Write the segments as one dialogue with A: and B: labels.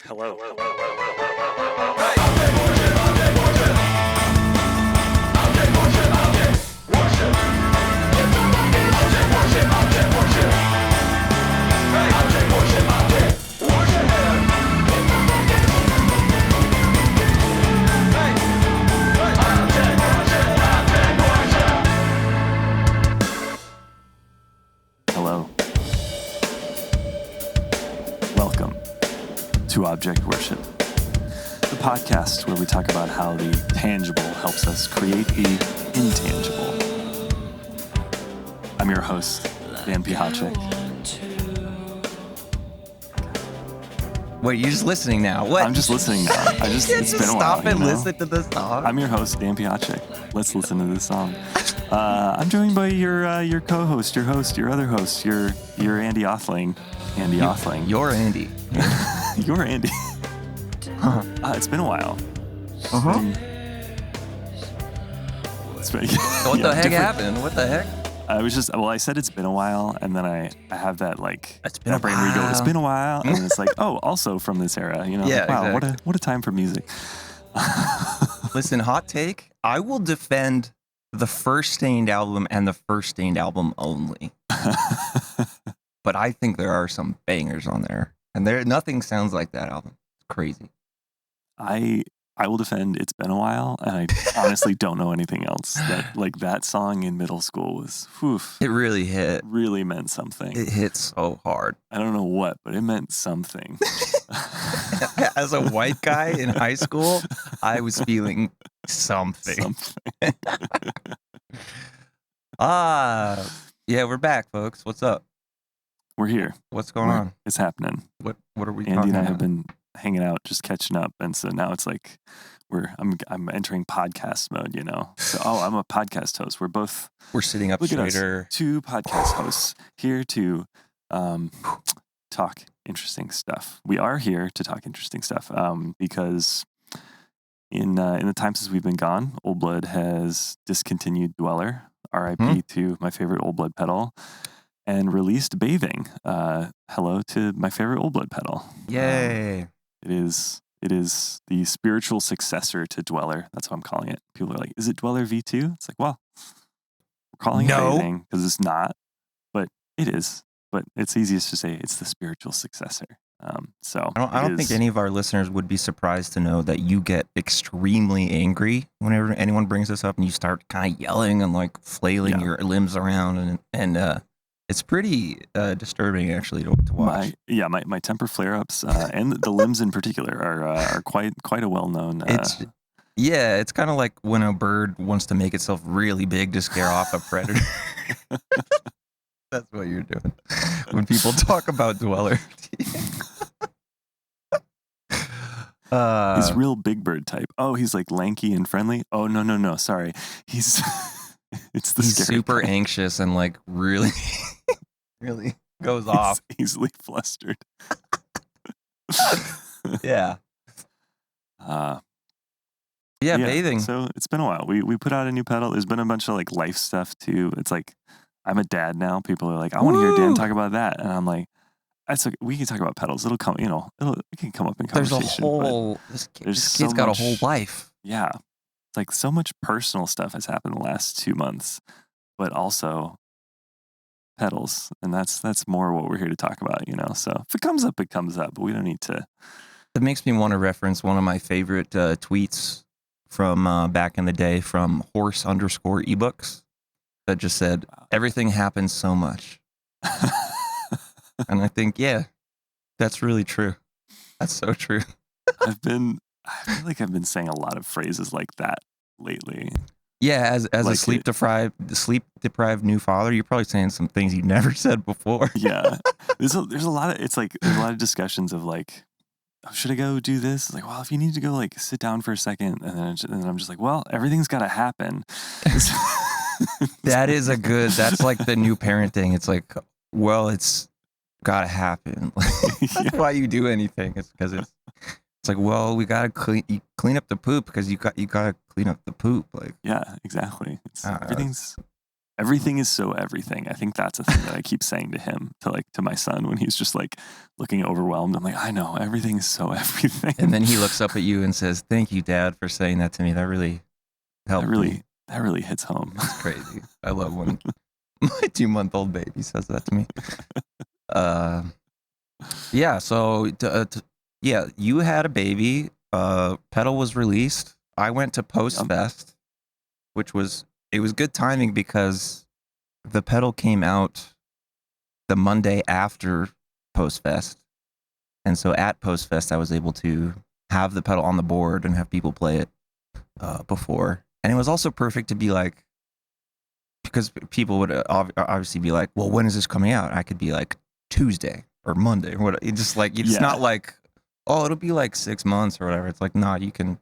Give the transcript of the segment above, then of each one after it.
A: Hello.
B: Hello. Welcome to Object Worship, the podcast where we talk about how the tangible helps us create the intangible. I'm your host, Dan Piachek.
C: Wait, you're just listening now. What?
B: I'm just listening now. It's been a while.
C: Stop and listen to the song.
B: I'm your host, Dan Piachek. Let's listen to this song. I'm joined by your co-host, your other host, your Andy Othling. Andy Othling.
C: You're Andy.
B: You're Andy. It's been a while. It's been,
C: What the heck happened? What the heck?
B: I said it's been a while, and then I have that like
C: It's been a
B: brain where you go,
C: while.
B: it's been a while, and it's like, oh, also from this era, you know?
C: Yeah,
B: wow,
C: exactly.
B: what a time for music.
C: Listen, hot take. I will defend the first Stained album and the first Stained album only. But I think there are some bangers on there, and nothing sounds like that album. It's crazy.
B: I will defend it's been a while, and I honestly don't know anything else. That song in middle school was,
C: It really hit.
B: really meant something.
C: It hit so hard.
B: I don't know what, but it meant something.
C: As a white guy in high school, I was feeling something. Yeah, we're back, folks. What's up?
B: We're here.
C: What's going on?
B: It's happening.
C: What are we
B: Andy
C: talking
B: and I
C: about?
B: have been hanging out, just catching up, and so now it's like I'm entering podcast mode, you know. So I'm a podcast host.
C: We're sitting up
B: look at us,
C: straighter.
B: two podcast hosts here to talk interesting stuff. We are here to talk interesting stuff because in the time since we've been gone, Old Blood has discontinued Dweller, R.I.P. to my favorite Old Blood pedal, and released Bathing. Hello to my favorite Old Blood pedal.
C: Yay.
B: It is the spiritual successor to Dweller. That's what I'm calling it. People are like, is it Dweller V2? It's like, well, we're calling it Bathing because it's not, but it is. But it's easiest to say it's the spiritual successor. So
C: I don't think any of our listeners would be surprised to know that you get extremely angry whenever anyone brings this up, and you start kind of yelling and like flailing your limbs around, and it's pretty disturbing actually to watch.
B: My temper flare-ups and the limbs in particular are quite a well-known.
C: It's kind of like when a bird wants to make itself really big to scare off a predator. That's what you're doing when people talk about Dweller.
B: He's real big bird type. Oh, he's like lanky and friendly. Oh no, sorry. He's
C: he's super anxious and like really goes off.
B: Easily flustered.
C: Yeah. Bathing.
B: So it's been a while. We put out a new pedal. There's been a bunch of like life stuff too. It's like I'm a dad now. People are like, I want to hear Dan talk about that, and I'm like, that's okay. We can talk about pedals. It'll come. It can come up in conversation.
C: There's a whole. This kid's got a whole life.
B: Yeah. It's like so much personal stuff has happened in the last 2 months, but also pedals, and that's more what we're here to talk about, you know. So if it comes up, it comes up, but we don't need to.
C: It makes me want to reference one of my favorite tweets from back in the day from horse_ebooks that just said, everything happens so much. And I think, that's really true. That's so true.
B: I feel like I've been saying a lot of phrases like that lately.
C: Yeah, as
B: like
C: a sleep deprived new father, you're probably saying some things you never said before.
B: Yeah. There's a lot of discussions of like, oh, should I go do this? It's like, well, if you need to go like sit down for a second, and then I'm just like, well, everything's got to happen.
C: That's like the new parenting. It's like, well, it's got to happen. That's why you do anything. It's because it's like, well, we got to clean up the poop because you got to clean up the poop. Like,
B: yeah, exactly. Everything's everything is so everything. I think that's a thing that I keep saying to him, to my son when he's just like looking overwhelmed. I'm like, I know everything is so everything.
C: And then he looks up at you and says, "Thank you, Dad, for saying that to me. That really helped me."
B: That really hits home.
C: It's crazy. I love when my 2-month-old baby says that to me. Yeah. So, yeah, you had a baby. Pedal was released. I went to Postfest, which was good timing because the pedal came out the Monday after Postfest, and so at Postfest I was able to have the pedal on the board and have people play it before, and it was also perfect to be like, because people would obviously be like, well, when is this coming out? I could be like Tuesday or Monday or what. It's just like, it's not like, oh, it'll be like 6 months or whatever. It's like, nah, you can,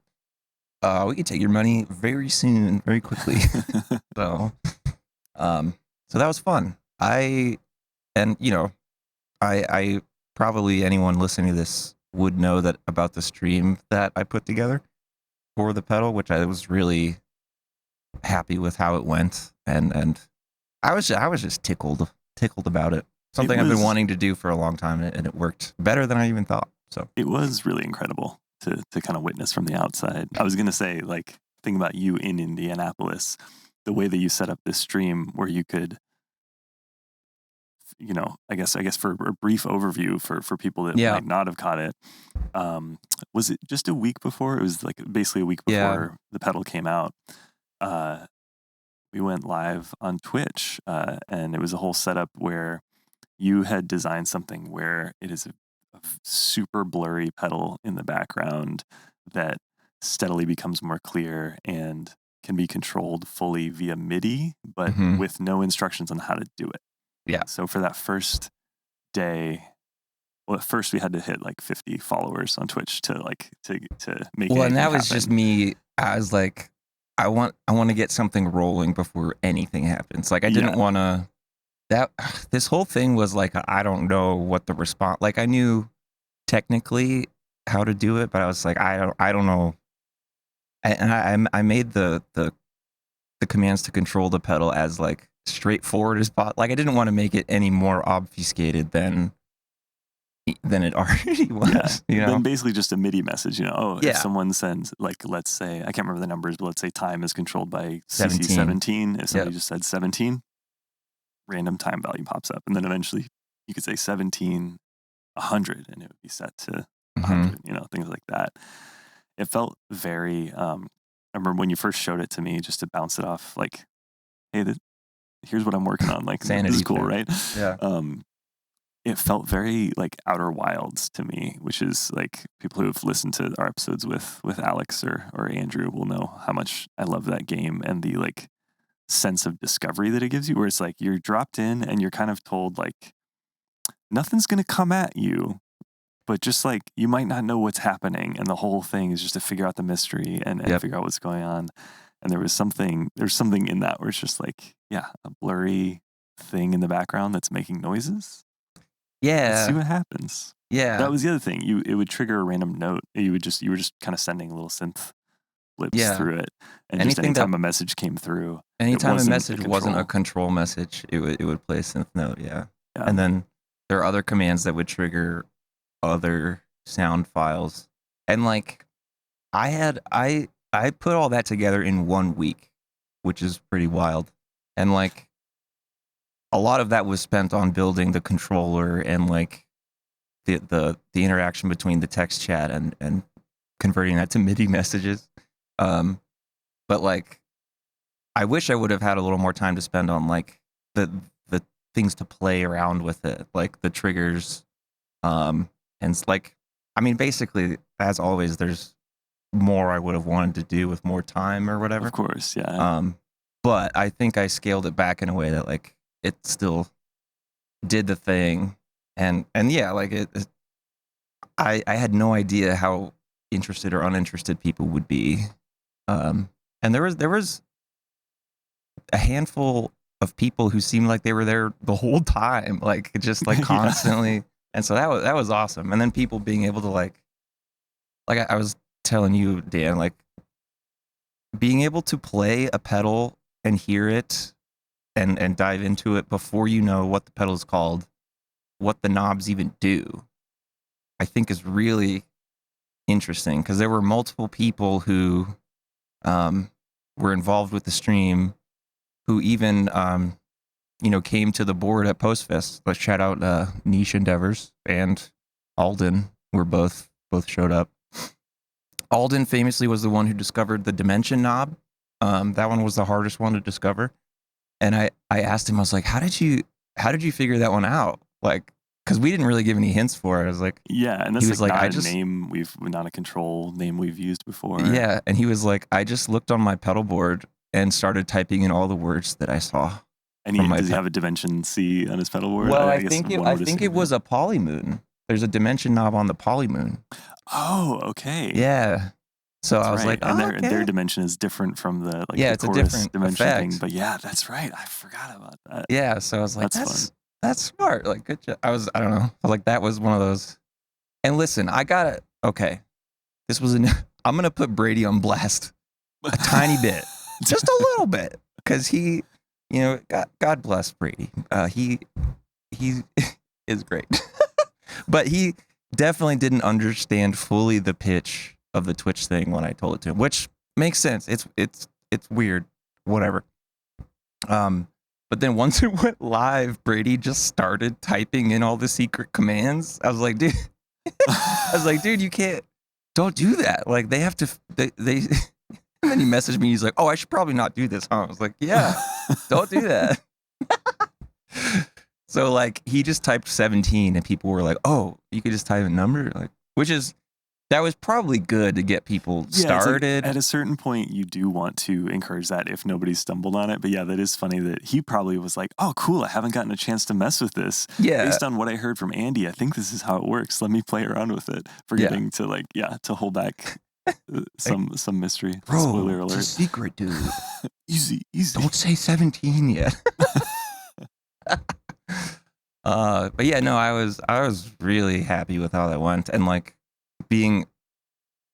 C: we can take your money very soon, very quickly. So that was fun. I probably anyone listening to this would know that about the stream that I put together for the pedal, which I was really happy with how it went, and I was just tickled about it. Something I've been wanting to do for a long time, and it worked better than I even thought. So
B: it was really incredible to kind of witness from the outside. I was gonna say, like, think about you in Indianapolis, the way that you set up this stream where you could, I guess for a brief overview for people that might not have caught it. Was it just a week before? It was like basically a week before the pedal came out. We went live on Twitch, and it was a whole setup where you had designed something where it is a super blurry pedal in the background that steadily becomes more clear and can be controlled fully via MIDI, but with no instructions on how to do it.
C: Yeah.
B: So for that first day, well, at first we had to hit like 50 followers on Twitch to make it.
C: Well, and that was
B: happen.
C: just me. I was like, I want to get something rolling before anything happens. Like, I didn't want to. This whole thing was like, I don't know what the response. Like, I knew technically how to do it, but I was like, I don't know. And I made the commands to control the pedal as like straightforward as possible. Like, I didn't want to make it any more obfuscated than it already was.
B: Yeah. Then basically just a MIDI message, if someone sends, like, let's say, I can't remember the numbers, but let's say time is controlled by CC 17. If somebody just said 17, random time value pops up. And then eventually you could say 17, 100, and it would be set to 100, things like that. It felt very, I remember when you first showed it to me, just to bounce it off, like, hey, here's what I'm working on. Like, this is cool, right?
C: Yeah.
B: It felt very like Outer Wilds to me, which is like, people who have listened to our episodes with Alex or Andrew will know how much I love that game and the like sense of discovery that it gives you, where it's like you're dropped in and you're kind of told like nothing's going to come at you, but just like you might not know what's happening, and the whole thing is just to figure out the mystery and figure out what's going on. And there's something in that where it's just like, a blurry thing in the background that's making noises.
C: Yeah.
B: Let's see what happens.
C: Yeah.
B: That was the other thing. It would trigger a random note. You were just kind of sending little synth blips through it. And just anytime a message came through.
C: Anytime a message wasn't a control message, it would play a synth note, yeah. And then there are other commands that would trigger other sound files. And like I put all that together in 1 week, which is pretty wild. And like a lot of that was spent on building the controller and like the interaction between the text chat and converting that to MIDI messages. But like, I wish I would have had a little more time to spend on like the things to play around with it, like the triggers. And it's like, I mean, basically, as always, there's more I would have wanted to do with more time or whatever.
B: Of course, yeah.
C: But I think I scaled it back in a way that like it still did the thing, and yeah, like I had no idea how interested or uninterested people would be, and there was a handful of people who seemed like they were there the whole time, like just like constantly, and so that was awesome. And then people being able to like I was telling you, Dan, like being able to play a pedal and hear it and dive into it before you know what the pedal is called, what the knobs even do, I think is really interesting, because there were multiple people who were involved with the stream who even came to the board at Postfest. Let's shout out Niche Endeavors and Alden, were both showed up. Alden famously was the one who discovered the dimension knob. That one was the hardest one to discover. And I asked him, I was like, how did you figure that one out? Like, because we didn't really give any hints for it. I was like,
B: yeah, and that's
C: he was
B: like
C: like,
B: not a control name we've used before.
C: Yeah, and he was like, I just looked on my pedal board and started typing in all the words that I saw.
B: And does he have a dimension C on his pedal board?
C: Well, I think it was a polymoon. There's a dimension knob on the polymoon.
B: Oh, okay.
C: Yeah. So that's I was right.
B: And their dimension is different from the
C: it's a different
B: dimension
C: effect.
B: thing. But yeah, that's right. I forgot about that.
C: Yeah. So I was like, that's smart. Like, good job. I don't know. I was like, that was one of those. And listen, okay. This was I'm gonna put Brady on blast a tiny bit, just a little bit, because he, God bless Brady. He is great, but he definitely didn't understand fully the pitch of the Twitch thing when I told it to him, which makes sense. It's weird, whatever. But then once it went live, Brady just started typing in all the secret commands. I was like, dude, you can't. Don't do that. Like, they have to. They. And then he messaged me. He's like, "Oh, I should probably not do this, huh?" I was like, "Yeah, don't do that." So like, he just typed 17, and people were like, "Oh, you could just type a number," like, that was probably good to get people started.
B: Like, at a certain point, you do want to encourage that if nobody's stumbled on it. But yeah, that is funny that he probably was like, "Oh, cool! I haven't gotten a chance to mess with this.
C: Yeah,
B: based on what I heard from Andy, I think this is how it works. Let me play around with it." Forgetting to to hold back some mystery.
C: Bro,
B: spoiler alert.
C: It's a secret, dude.
B: Easy.
C: Don't say 17 yet. But yeah, no, I was really happy with how that went, and like, being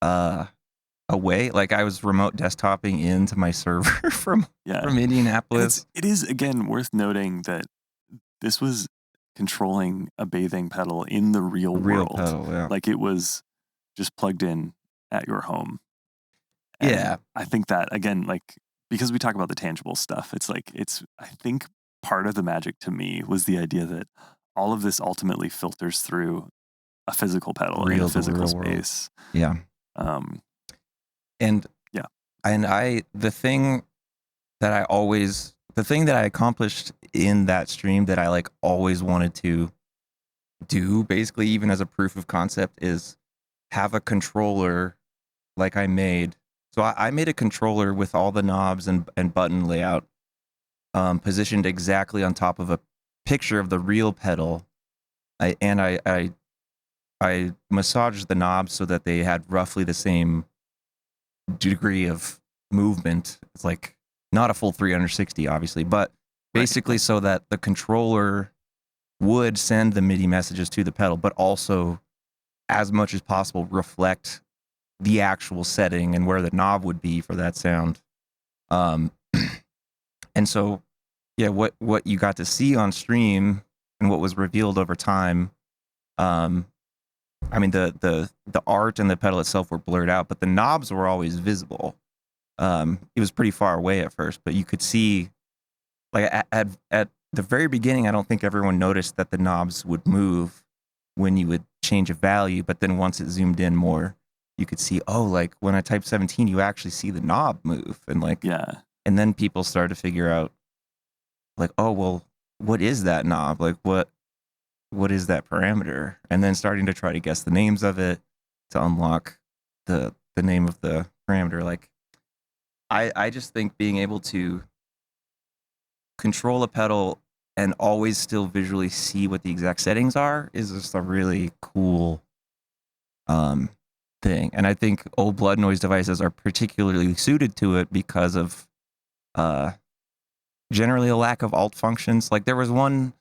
C: away, like, I was remote desktoping into my server from Indianapolis.
B: It is again worth noting that this was controlling a bathing pedal in the real world.
C: Pedal, yeah.
B: Like, it was just plugged in at your home. And
C: yeah,
B: I think that, again, like, because we talk about the tangible stuff, I think part of the magic to me was the idea that all of this ultimately filters through a physical pedal in a physical space.
C: Yeah. The thing that I accomplished in that stream that I like always wanted to do, basically, even as a proof of concept, is have a controller like I made. So I made a controller with all the knobs and button layout positioned exactly on top of a picture of the real pedal. I massaged the knobs so that they had roughly the same degree of movement. It's like not a full 360, obviously, but basically so that the controller would send the MIDI messages to the pedal, but also, as much as possible, reflect the actual setting and where the knob would be for that sound. And so, yeah, what you got to see on stream and what was revealed over time, I mean, the art and the pedal itself were blurred out, but the knobs were always visible. It was pretty far away at first, but you could see, like, at the very beginning, I don't think everyone noticed that the knobs would move when you would change a value, but then once it zoomed in more, you could see, oh, like, when I type 17, you actually see the knob move. And like,
B: yeah.
C: And then people started to figure out, like, oh, well, what is that knob? Like, what is that parameter? And then starting to try to guess the names of it to unlock the name of the parameter. Like, I just think being able to control a pedal and always still visually see what the exact settings are is just a really cool thing. And I think old blood noise devices are particularly suited to it because of generally a lack of alt functions. Like, there was one,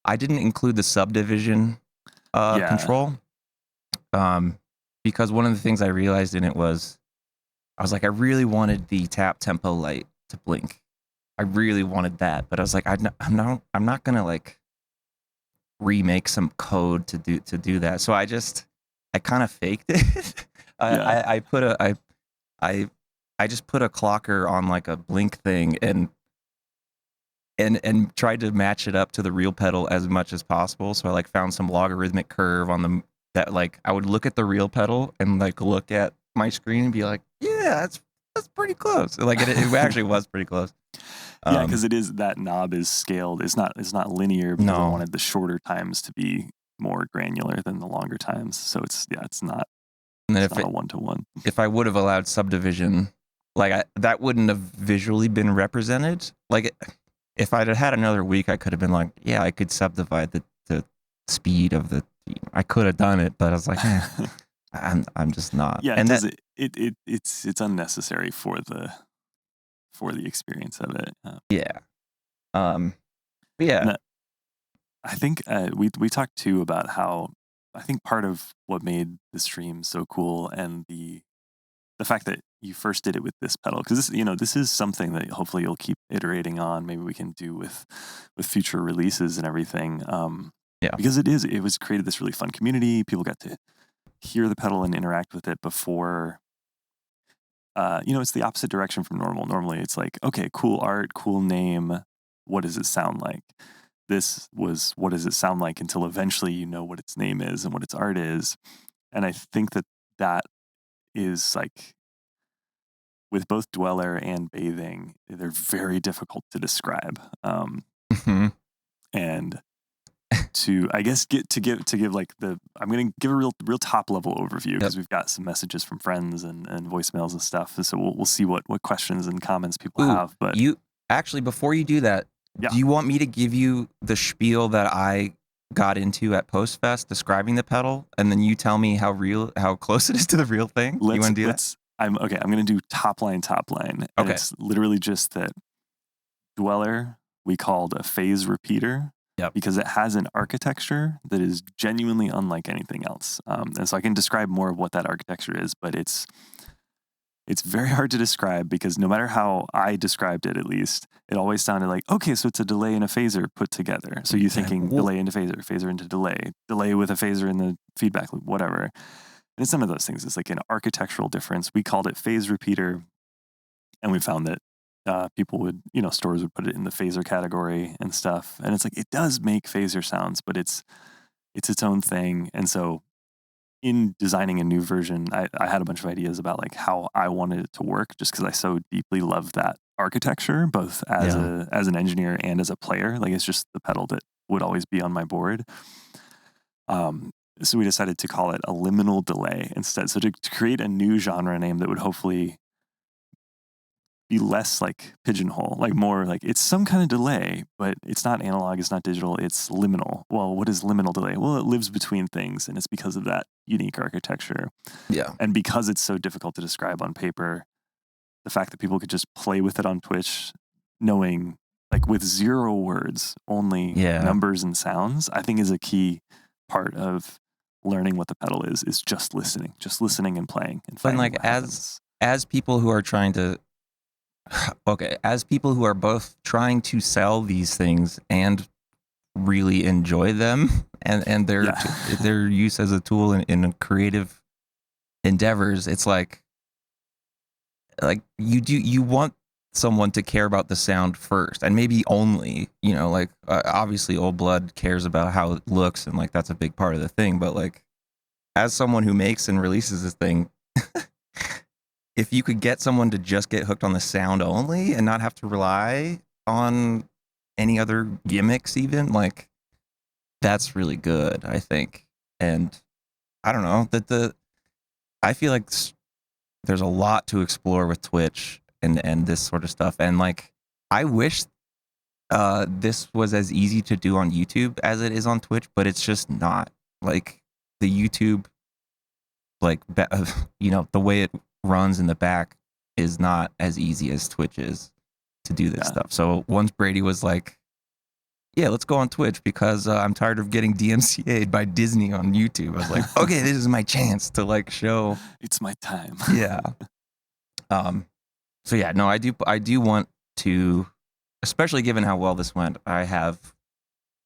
C: I didn't include the subdivision control because one of the things I realized in it was, I was like, I really wanted the tap tempo light to blink. I really wanted that, but I was like, I'm not gonna like remake some code to do that. So I kind of faked it.
B: Yeah.
C: I put I I just put a clocker on like a blink thing and tried to match it up to the real pedal as much as possible. So I like found some logarithmic curve on the that like I would look at the real pedal and like look at my screen and be like, yeah, that's pretty close. Like it actually was pretty close.
B: Yeah, because it is, that knob is scaled. It's not linear because I
C: No.
B: wanted the shorter times to be more granular than the longer times. So it's not
C: And then
B: it's not a 1-to-1.
C: if I would have allowed subdivision, like that wouldn't have visually been represented. Like if I'd have had another week, I could have been like, yeah, I could subdivide the speed of the. I could have done it, but I was like, I'm just not.
B: Yeah,
C: And
B: it's unnecessary for the experience of it.
C: Yeah. But yeah.
B: I think we talked too about how I think part of what made the stream so cool and the fact that you first did it with this pedal, because this is something that hopefully you'll keep iterating on. Maybe we can do with future releases and everything.
C: Yeah.
B: Because it was created this really fun community. People got to hear the pedal and interact with it before. It's the opposite direction from normal. Normally it's like, okay, cool art, cool name. What does it sound like? This was, what does it sound like, until eventually you know what its name is and what its art is. And I think that is like, with both Dweller and Bathing, they're very difficult to describe. And to, I guess, give like I'm going to give a real top level overview, because we've got some messages from friends and voicemails and stuff. So we'll see what questions and comments people have. But
C: you actually, before you do that, do you want me to give you the spiel that I got into at Postfest describing the pedal, and then you tell me how close it is to the real thing? You want to do that?
B: I'm going to do top line. And
C: okay.
B: It's literally just that Dweller we called a phase repeater.
C: Yep.
B: Because it has an architecture that is genuinely unlike anything else. And so I can describe more of what that architecture is, but it's very hard to describe, because no matter how I described it, at least, it always sounded like, okay, so it's a delay and a phaser put together. So you're thinking delay into phaser into delay with a phaser in the feedback loop, whatever. And it's some of those things. It's like an architectural difference. We called it phase repeater, and we found that people would, stores would put it in the phaser category and stuff. And it's like, it does make phaser sounds, but it's its own thing. And so in designing a new version, I had a bunch of ideas about like how I wanted it to work, just because I so deeply love that architecture, both as an engineer and as a player. Like, it's just the pedal that would always be on my board. So we decided to call it a liminal delay instead. So to create a new genre name that would hopefully be less like pigeonhole, like more like it's some kind of delay, but it's not analog, it's not digital, it's liminal. Well, what is liminal delay? Well, it lives between things, and it's because of that unique architecture.
C: Yeah.
B: And because it's so difficult to describe on paper, the fact that people could just play with it on Twitch, knowing like with 0 words, only numbers and sounds, I think is a key part of learning what the pedal is just listening and playing. And
C: like as people who are trying to as people who are both trying to sell these things and really enjoy them and their use as a tool in creative endeavors, it's like you want someone to care about the sound first, and maybe only, obviously Old Blood cares about how it looks, and like that's a big part of the thing, but like as someone who makes and releases this thing, if you could get someone to just get hooked on the sound only and not have to rely on any other gimmicks, even, like, that's really good, I think. And I don't know, I feel like there's a lot to explore with Twitch and this sort of stuff. And like, I wish this was as easy to do on YouTube as it is on Twitch, but it's just not. Like, the YouTube, like, the way it runs in the back is not as easy as Twitch is to do this stuff. So once Brady was like, yeah, let's go on Twitch because I'm tired of getting DMCA'd by Disney on YouTube, I was like, okay, this is my chance to like show.
B: It's my time.
C: Yeah. So yeah, no, I do want to especially given how well this went, I have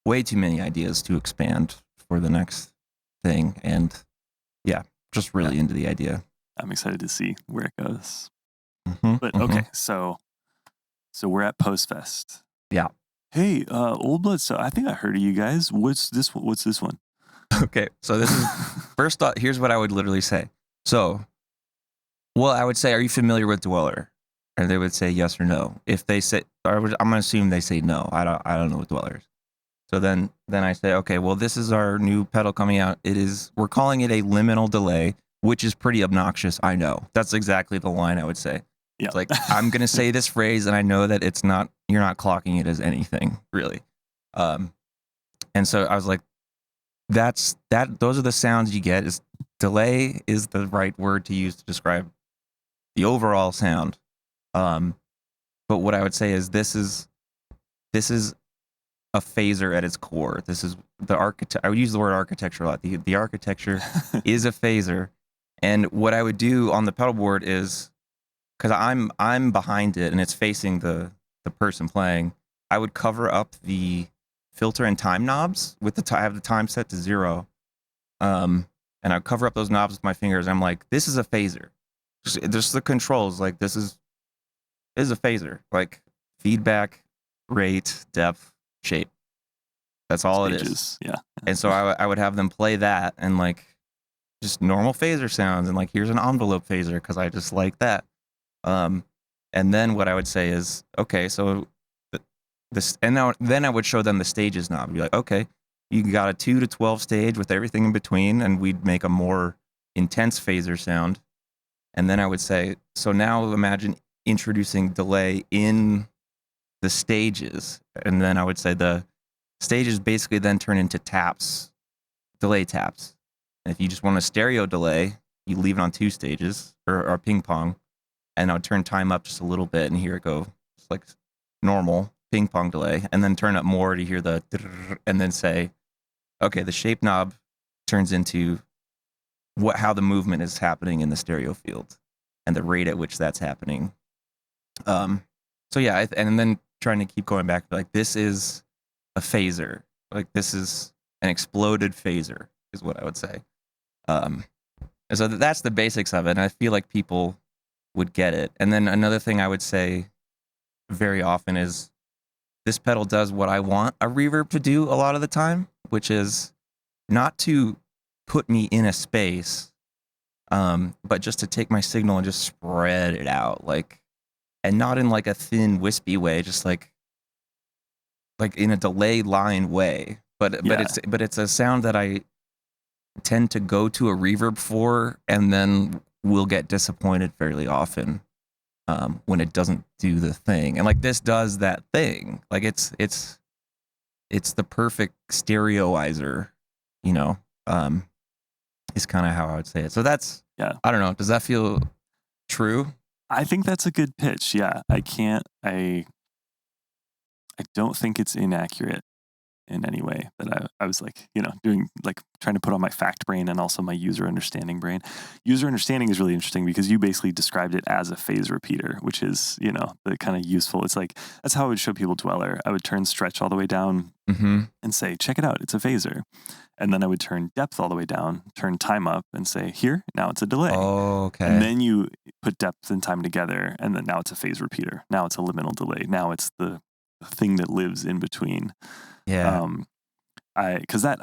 C: way too many ideas to expand for the next thing. And yeah, just really into the idea.
B: I'm excited to see where it goes.
C: Mm-hmm,
B: But okay, so we're at Postfest.
C: Yeah.
B: Hey, Old Blood. So I think I heard of you guys. What's this one? What's this one?
C: Okay, so this is first thought. Here's what I would literally say. So, well, I would say, are you familiar with Dweller? And they would say yes or no. If they say, I'm gonna assume they say no. I don't know what Dweller is. So then I say, okay, well, this is our new pedal coming out. We're calling it a liminal delay, which is pretty obnoxious. I know. That's exactly the line I would say.
B: Yeah.
C: It's like, I'm gonna say this phrase, and I know that you're not clocking it as anything really. And so I was like, those are the sounds you get. Is delay is the right word to use to describe the overall sound. But what I would say is this is a phaser at its core. This is the I would use the word architecture a lot. The architecture is a phaser. And what I would do on the pedal board is, because I'm behind it and it's facing the person playing, I would cover up the filter and time knobs with I have the time set to 0. And I cover up those knobs with my fingers. I'm like, this is a phaser. Just the controls, like this is a phaser. Like feedback, rate, depth, shape. That's all
B: Stages.
C: it is.
B: Yeah.
C: And so I would have them play that and like just normal phaser sounds and like here's an envelope phaser because I just like that. And then what I would say is, okay, so then I would show them the stages knob. Be like, okay, you got a 2 to 12 stage with everything in between, and we'd make a more intense phaser sound. And then I would say, so now imagine introducing delay in the stages. And then I would say the stages basically then turn into taps, delay taps. And if you just want a stereo delay, you leave it on 2 stages or ping pong. And I would turn time up just a little bit and hear it go. It's like normal ping pong delay, and then turn up more to hear the, and then say, okay, the shape knob turns into how the movement is happening in the stereo field and the rate at which that's happening. So yeah, and then trying to keep going back, like this is a phaser, like this is an exploded phaser is what I would say. And so that's the basics of it, and I feel like people would get it. And then another thing I would say very often is this pedal does what I want a reverb to do a lot of the time, which is not to put me in a space, but just to take my signal and just spread it out, like, and not in like a thin, wispy way, just like in a delay line way. But it's a sound that I tend to go to a reverb for, and then will get disappointed fairly often when it doesn't do the thing. And like this does that thing. Like it's the perfect stereoizer, you know, is kind of how I would say it. So that's, I don't know. Does that feel true?
B: I think that's a good pitch. Yeah. I don't think it's inaccurate in any way. That I was like, doing like trying to put on my fact brain and also my user understanding brain. User understanding is really interesting because you basically described it as a phase repeater, which is, the kind of useful. It's like, that's how I would show people Dweller. I would turn stretch all the way down and say, check it out, it's a phaser. And then I would turn depth all the way down, turn time up and say, here, now it's a delay.
C: Oh, okay.
B: And then you put depth and time together, and then now it's a phase repeater. Now it's a liminal delay. Now it's the thing that lives in between.
C: Yeah.
B: I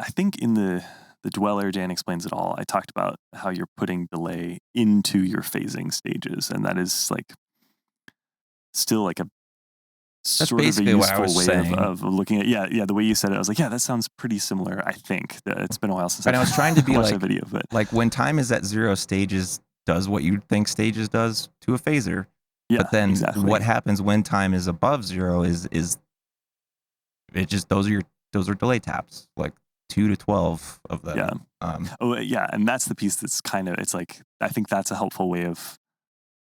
B: think in the Dweller, Dan Explains It All, I talked about how you're putting delay into your phasing stages, and that is like still like a sort of a useful way of looking at the way you said it. I was like, that sounds pretty similar. I think that it's been a while since
C: I was trying to be
B: watched
C: like
B: that video, but
C: like when time is at 0, stages does what you think stages does to a phaser.
B: Yeah,
C: but then
B: exactly.
C: What happens when time is above 0 is it just those are delay taps, like 2 to 12 of them.
B: Yeah. And that's the piece that's kind of, it's like, I think that's a helpful way of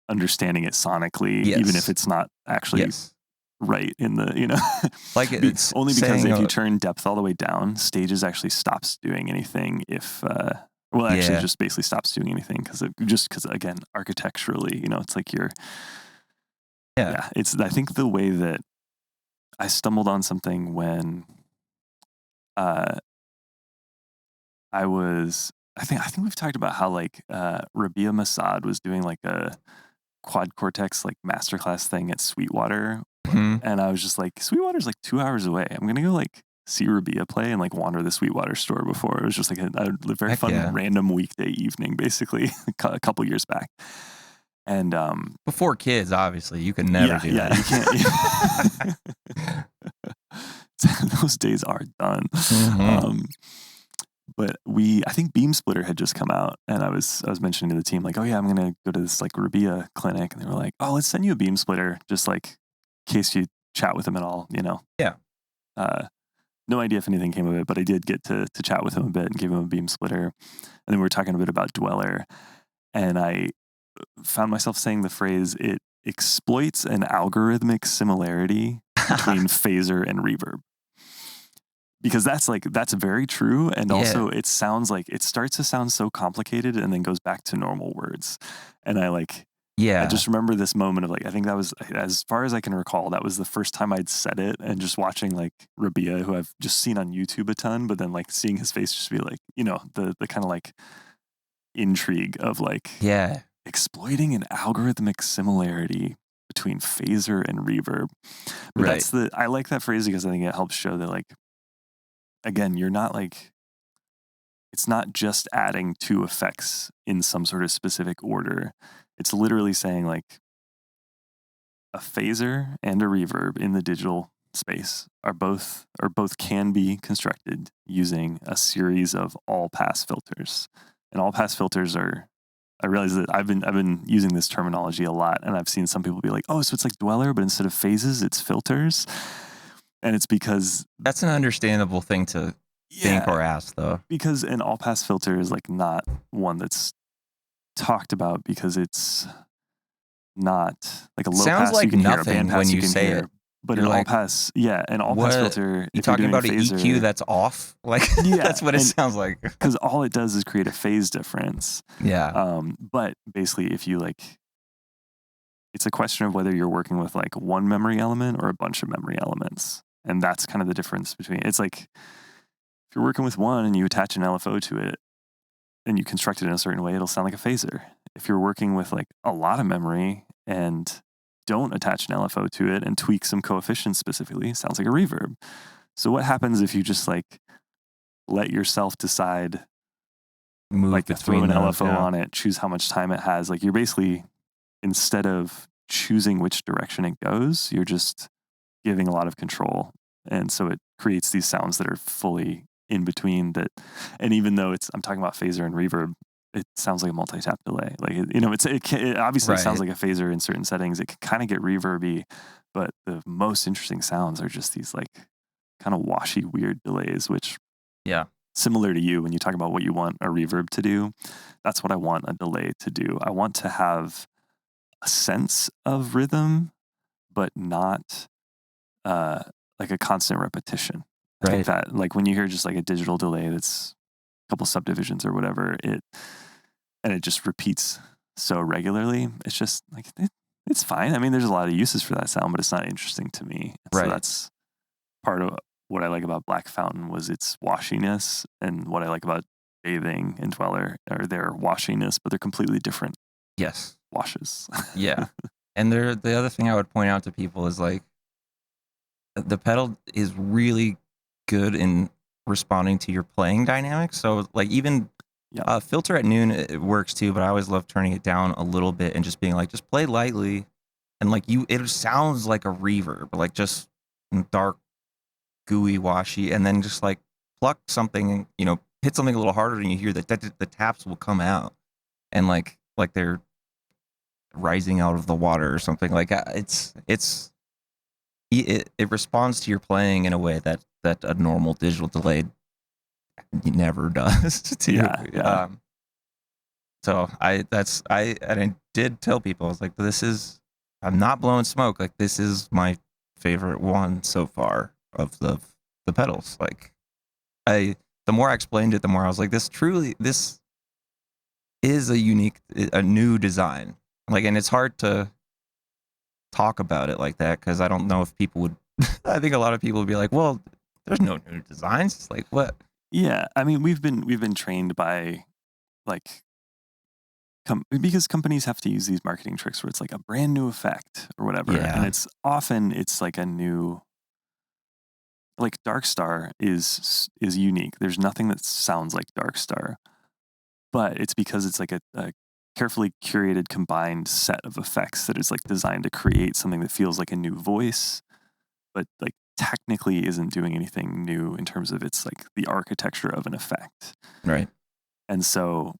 B: understanding it sonically, even if it's not actually right in the,
C: like it's
B: only because if you turn depth all the way down, stages actually stops doing anything if, just basically stops doing anything because again, architecturally, it's like I think the way that I stumbled on something when uh, I think we've talked about how like Rabia Masad was doing like a quad cortex like masterclass thing at Sweetwater,
C: Mhm.
B: and I was just like, Sweetwater's like 2 hours away. I'm gonna go like see Rabia play and like wander the Sweetwater store before. It was just like a very
C: Heck
B: fun
C: yeah.
B: random weekday evening, basically a couple years back. And
C: Before kids, obviously, you could never do that.
B: You can't. Those days are done.
C: Mhm.
B: But I think Beam Splitter had just come out, and I was mentioning to the team like, oh yeah, I'm gonna go to this like Rabia clinic, and they were like, oh, let's send you a Beam Splitter, just like in case you chat with him at all, you know.
C: Yeah.
B: No idea if anything came of it, but I did get to chat with him a bit and give him a Beam Splitter, and then we were talking a bit about Dweller, and I found myself saying the phrase, it exploits an algorithmic similarity between phaser and reverb. Because that's very true, and also it sounds like it starts to sound so complicated and then goes back to normal words. And I just remember this moment of like, I think that was, as far as I can recall, that was the first time I'd said it, and just watching like Rabia, who I've just seen on YouTube a ton, but then like seeing his face just be like, you know, the kind of like intrigue of like exploiting an algorithmic similarity between phaser and reverb. But I like that phrase because I think it helps show that like, again, you're not like, it's not just adding two effects in some sort of specific order. It's literally saying like a phaser and a reverb in the digital space are both can be constructed using a series of all pass filters. And all pass filters are, I realize that I've been using this terminology a lot, and I've seen some people be like, oh, so it's like Dweller, but instead of phases, it's filters. And it's because
C: that's an understandable thing to think or ask, though.
B: Because an all-pass filter is like not one that's talked about because it's not like a low
C: Sounds
B: pass
C: like
B: you can hear, a
C: nothing
B: band pass
C: when
B: you
C: you
B: can
C: say
B: hear.
C: it.
B: But
C: You're
B: an
C: like,
B: all-pass, an all-pass filter.
C: You
B: if
C: talking
B: you're doing
C: about an EQ that's off? Like, that's what it sounds like.
B: Because all it does is create a phase difference.
C: Yeah.
B: But basically, if you like, it's a question of whether you're working with like one memory element or a bunch of memory elements. And that's kind of the difference between, it's like, if you're working with one and you attach an LFO to it and you construct it in a certain way, it'll sound like a phaser. If you're working with like a lot of memory and don't attach an LFO to it and tweak some coefficients specifically, it sounds like a reverb. So what happens if you just like let yourself decide,
C: move
B: like
C: between
B: throw an
C: those,
B: LFO on it, choose how much time it has. Like you're basically, instead of choosing which direction it goes, you're just giving a lot of control. And so it creates these sounds that are fully in between that. And even though I'm talking about phaser and reverb, it sounds like a multi-tap delay. Like, you know, it obviously sounds like a phaser in certain settings. It can kind of get reverby, but the most interesting sounds are just these like kind of washy, weird delays, which similar to you, when you talk about what you want a reverb to do, that's what I want a delay to do. I want to have a sense of rhythm, but not like a constant repetition. I think that like when you hear just like a digital delay that's a couple subdivisions or whatever, it just repeats so regularly, it's just like it's fine. I mean, there's a lot of uses for that sound, but it's not interesting to me. So that's part of what I like about Black Fountain was its washiness, and what I like about Bathing and Dweller are their washiness, but they're completely different washes.
C: And the other thing I would point out to people is like, the pedal is really good in responding to your playing dynamics. So like even filter at noon, it works too, but I always love turning it down a little bit and just being like, just play lightly. And like it sounds like a reverb, like just dark, gooey, washy, and then just like pluck something, you know, hit something a little harder and you hear that the taps will come out and like they're rising out of the water or something. Like it responds to your playing in a way that a normal digital delay never does to you. So I did tell people, I was like, I'm not blowing smoke. Like, this is my favorite one so far of the pedals. Like, the more I explained it, the more I was like, this is a new design. Like, and it's hard to talk about it like that because I don't know if people would I think a lot of people would be like, well, there's no new designs. It's like, what?
B: Yeah, I mean, we've been trained by like because companies have to use these marketing tricks where it's like a brand new effect or whatever, and
C: Yeah.
B: it's like a new, like Dark Star is unique. There's nothing that sounds like Dark Star, but it's because it's like a carefully curated combined set of effects that is like designed to create something that feels like a new voice, but like technically isn't doing anything new in terms of its like the architecture of an effect.
C: Right.
B: And so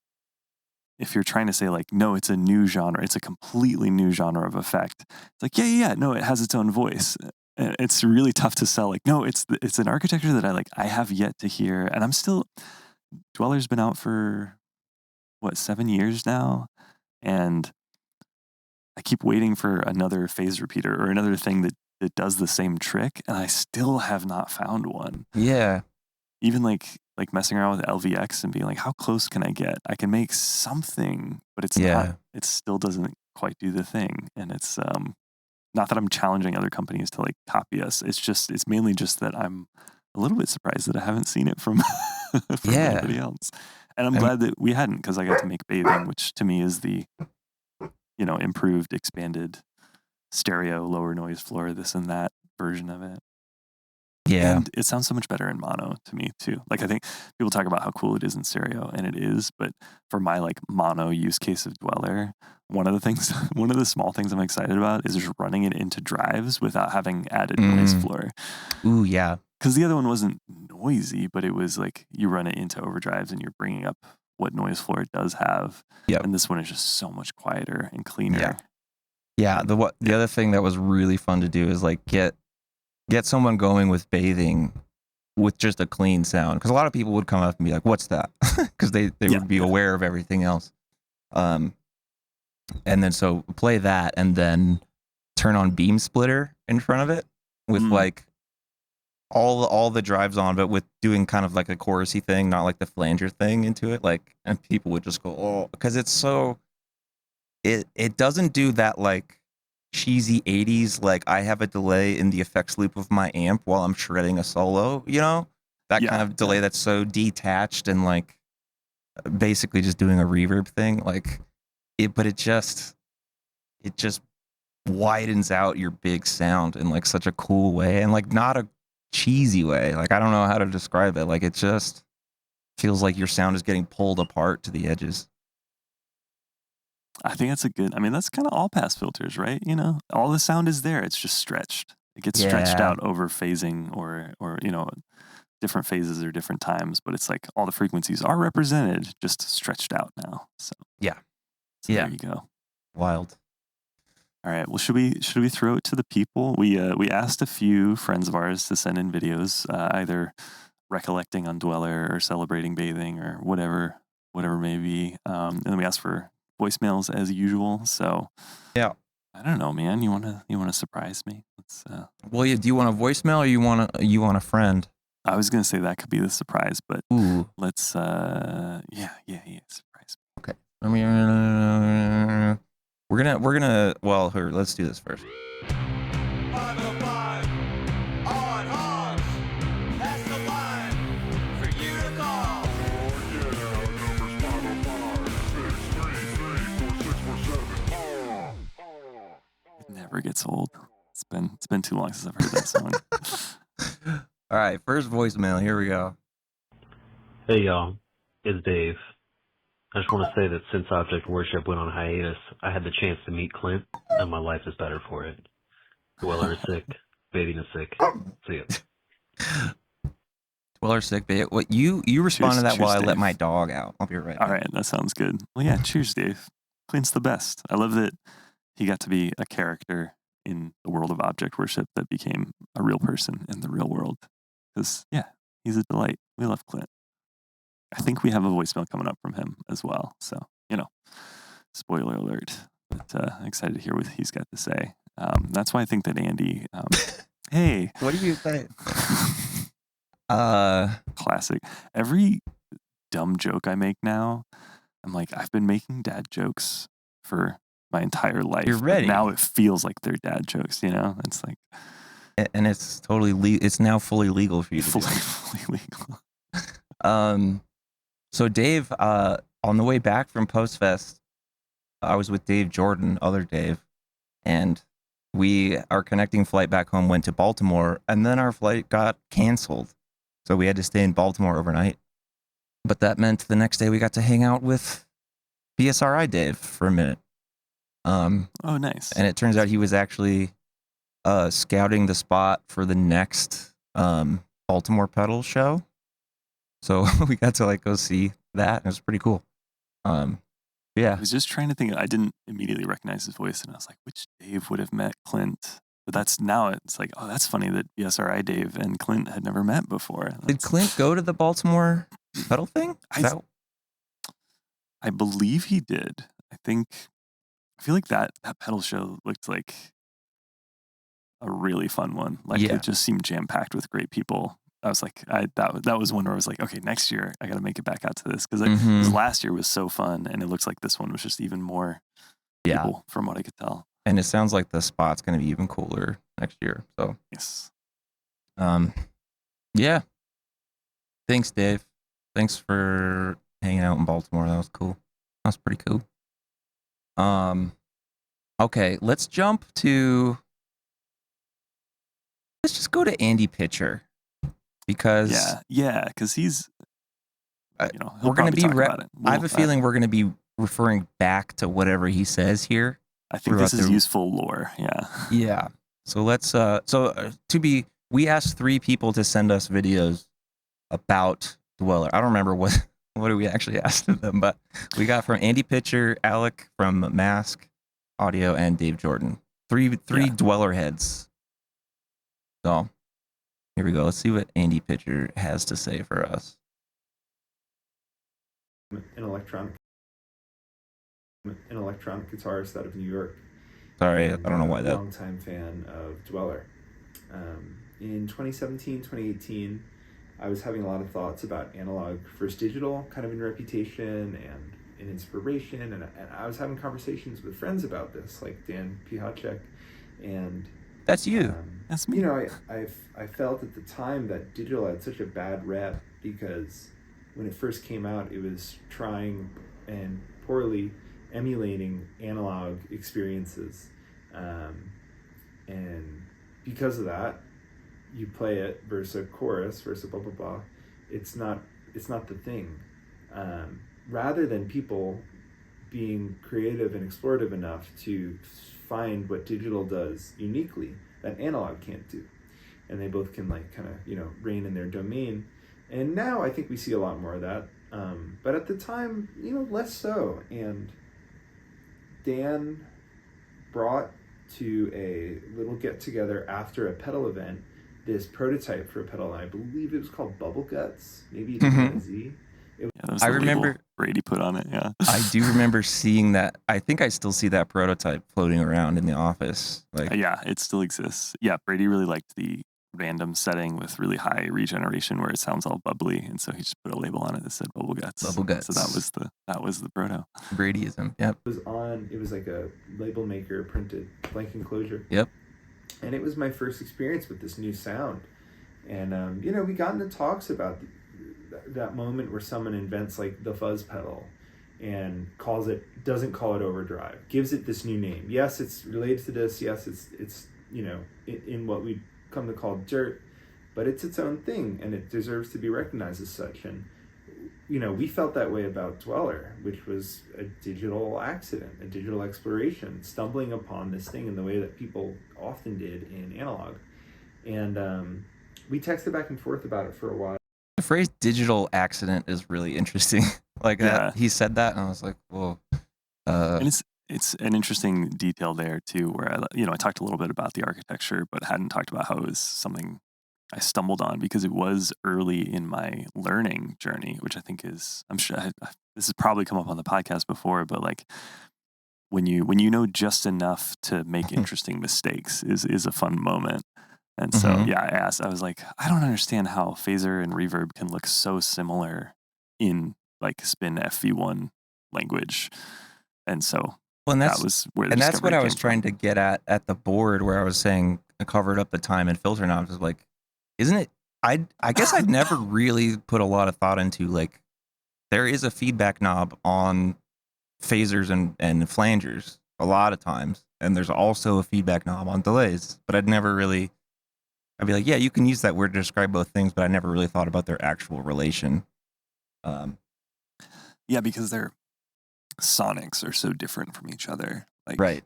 B: if you're trying to say like, no, it's a new genre, it's a completely new genre of effect, it's like, yeah, no, it has its own voice. And it's really tough to sell like, no, it's an architecture that I have yet to hear. And I'm still, Dweller's been out for what, 7 years now, and I keep waiting for another phase repeater or another thing that does the same trick, and I still have not found one.
C: Yeah.
B: Even like messing around with LVX and being like, how close can I get? I can make something, but it's
C: Yeah.
B: not. It still doesn't quite do the thing. And it's not that I'm challenging other companies to like copy us. It's mainly just that I'm a little bit surprised that I haven't seen it from from
C: Yeah.
B: anybody else. And I'm
C: I mean,
B: glad that we hadn't, because I got to make Bathing, which to me is the improved, expanded stereo, lower noise floor, this and that version of it.
C: yeah.
B: And it sounds so much better in mono to me too. Like, I think people talk about how cool it is in stereo, and it is, but for my like mono use case of Dweller, one of the small things I'm excited about is just running it into drives without having added noise floor.
C: Ooh, yeah.
B: Because the other one wasn't noisy, but it was like you run it into overdrives and you're bringing up what noise floor it does have.
C: Yep.
B: And this one is just so much quieter and cleaner.
C: Yeah. The other thing that was really fun to do is like get someone going with Bathing with just a clean sound, because a lot of people would come up and be like, what's that? Because they would be aware of everything else. And then so play that and then turn on Beam Splitter in front of it with like all the drives on, but with doing kind of like a chorusy thing, not like the flanger thing into it. Like, and people would just go, oh, because it's so, it doesn't do that like cheesy 80s, like I have a delay in the effects loop of my amp while I'm shredding a solo, that kind of delay that's so detached and like basically just doing a reverb thing, like but it just widens out your big sound in like such a cool way, and like not a cheesy way. Like, I don't know how to describe it. Like, it just feels like your sound is getting pulled apart to the edges.
B: I think that's that's kind of all pass filters, right? All the sound is there. It's just stretched. It gets stretched out over phasing or different phases or different times, but it's like all the frequencies are represented, just stretched out now. So there you go.
C: Wild.
B: All right. Well, should we throw it to the people? We asked a few friends of ours to send in videos, either recollecting on Dweller or celebrating Bathing or whatever may be. And then we asked for voicemails as usual. So
C: yeah,
B: I don't know, man. You wanna surprise me? Let's.
C: Well, do you want a voicemail or you want a friend?
B: I was gonna say that could be the surprise, but let's. Yeah. Surprise.
C: Okay. I mean, we're gonna. Well, here, let's do this first.
A: 505 on Hogs. That's the line for you to call.
B: It never gets old. It's been too long since I've heard that song.
C: All right, first voicemail. Here we go.
D: Hey y'all, it's Dave. I just want to say that since Object Worship went on hiatus, I had the chance to meet Clint, and my life is better for it. Dweller is sick, Bathing is sick. See ya.
C: Dweller sick, babe. What you respond to that while I let my dog out. I'll be right back.
B: All right, that sounds good. Well, yeah, cheers, Dave. Clint's the best. I love that he got to be a character in the world of Object Worship that became a real person in the real world. Because, yeah, he's a delight. We love Clint. I think we have a voicemail coming up from him as well. So, spoiler alert. But excited to hear what he's got to say. That's why I think that Andy, hey.
C: What do you think?
B: Classic. Every dumb joke I make now, I'm like, I've been making dad jokes for my entire life.
C: You're ready.
B: Now it feels like they're dad jokes, It's like,
C: And it's totally it's now fully legal for you to do.
B: Fully legal.
C: So Dave, on the way back from Postfest, I was with Dave Jordan, other Dave, and our connecting flight back home went to Baltimore, and then our flight got canceled. So we had to stay in Baltimore overnight. But that meant the next day we got to hang out with BSRI Dave for a minute.
B: Oh, nice.
C: And it turns out he was actually scouting the spot for the next Baltimore pedal show. So we got to go see that. It was pretty cool. Yeah.
B: I was just trying to think. I didn't immediately recognize his voice, and I was like, which Dave would have met Clint? But it's like, oh, that's funny that BSRI Dave and Clint had never met before.
C: Did Clint go to the Baltimore pedal thing?
B: I believe he did. I feel like that pedal show looked like a really fun one. It just seemed jam-packed with great people. I was like, that was one where I was like, okay, next year I got to make it back out to this, because last year was so fun, and it looks like this one was just even more people, from what I could tell.
C: And it sounds like the spot's going to be even cooler next year. So
B: yes,
C: yeah. Thanks, Dave. Thanks for hanging out in Baltimore. That was cool. That was pretty cool. Okay, let's just go to Andy Pitcher, because
B: because he's
C: we're going to be
B: about it.
C: I have a feeling we're going to be referring back to whatever he says here.
B: I think this is useful lore.
C: Yeah. So let's we asked 3 people to send us videos about Dweller. I don't remember what we actually asked of them, but we got from Andy Pitcher, Alec from Mask Audio, and Dave Jordan. Three Dweller heads. So here we go. Let's see what Andy Pitcher has to say for us.
E: An electronic guitarist out of New York.
C: Sorry, I don't know why that.
E: Longtime fan of Dweller. In 2017, 2018, I was having a lot of thoughts about analog versus digital, kind of in reputation and in inspiration, and I was having conversations with friends about this, like Dan Pihacek, and
C: that's you.
B: That's me.
E: I felt at the time that digital had such a bad rep, because when it first came out, it was trying and poorly emulating analog experiences, and because of that, you play it versus a chorus versus blah blah blah. It's not the thing. Rather than people being creative and explorative enough to find what digital does uniquely that analog can't do, and they both can reign in their domain. And now I think we see a lot more of that, but at the time, less so. And Dan brought to a little get together after a pedal event this prototype for a pedal, and I believe it was called Bubble Guts, maybe it's Z.
B: I remember Brady put on it. Yeah,
C: I do remember seeing that. I think I still see that prototype floating around in the office.
B: It still exists. Yeah, Brady really liked the random setting with really high regeneration where it sounds all bubbly, and so he just put a label on it that said Bubble Guts.
C: Bubble Guts.
B: So that was the proto.
C: Bradyism. Yep.
E: It was like a label maker printed blank enclosure.
C: Yep.
E: And it was my first experience with this new sound, and we got into talks about that moment where someone invents the fuzz pedal and doesn't call it overdrive, gives it this new name. Yes, it's related to this. Yes, it's in what we come to call dirt, but it's its own thing, and it deserves to be recognized as such. And we felt that way about Dweller, which was a digital accident, a digital exploration, stumbling upon this thing in the way that people often did in analog. And we texted back and forth about it for a while.
C: The phrase digital accident is really interesting. He said that, and I was like, whoa.
B: And it's an interesting detail there too, where I talked a little bit about the architecture, but hadn't talked about how it was something I stumbled on because it was early in my learning journey, which I think I'm sure this has probably come up on the podcast before, but when you know just enough to make interesting mistakes is a fun moment. And so, I was like, I don't understand how phaser and reverb can look so similar in spin FV1 language. And so that was where the
C: and that's what I was
B: came
C: trying
B: from.
C: to get at the board, where I was saying covered up the time and filter knobs. Is like, isn't it? I guess I'd never really put a lot of thought into like there is a feedback knob on phasers and flangers a lot of times, and there's also a feedback knob on delays. But I'd never really. I'd be like, yeah, you can use that word to describe both things, but I never really thought about their actual relation.
B: Yeah, because their sonics are so different from each other. Like,
C: Right.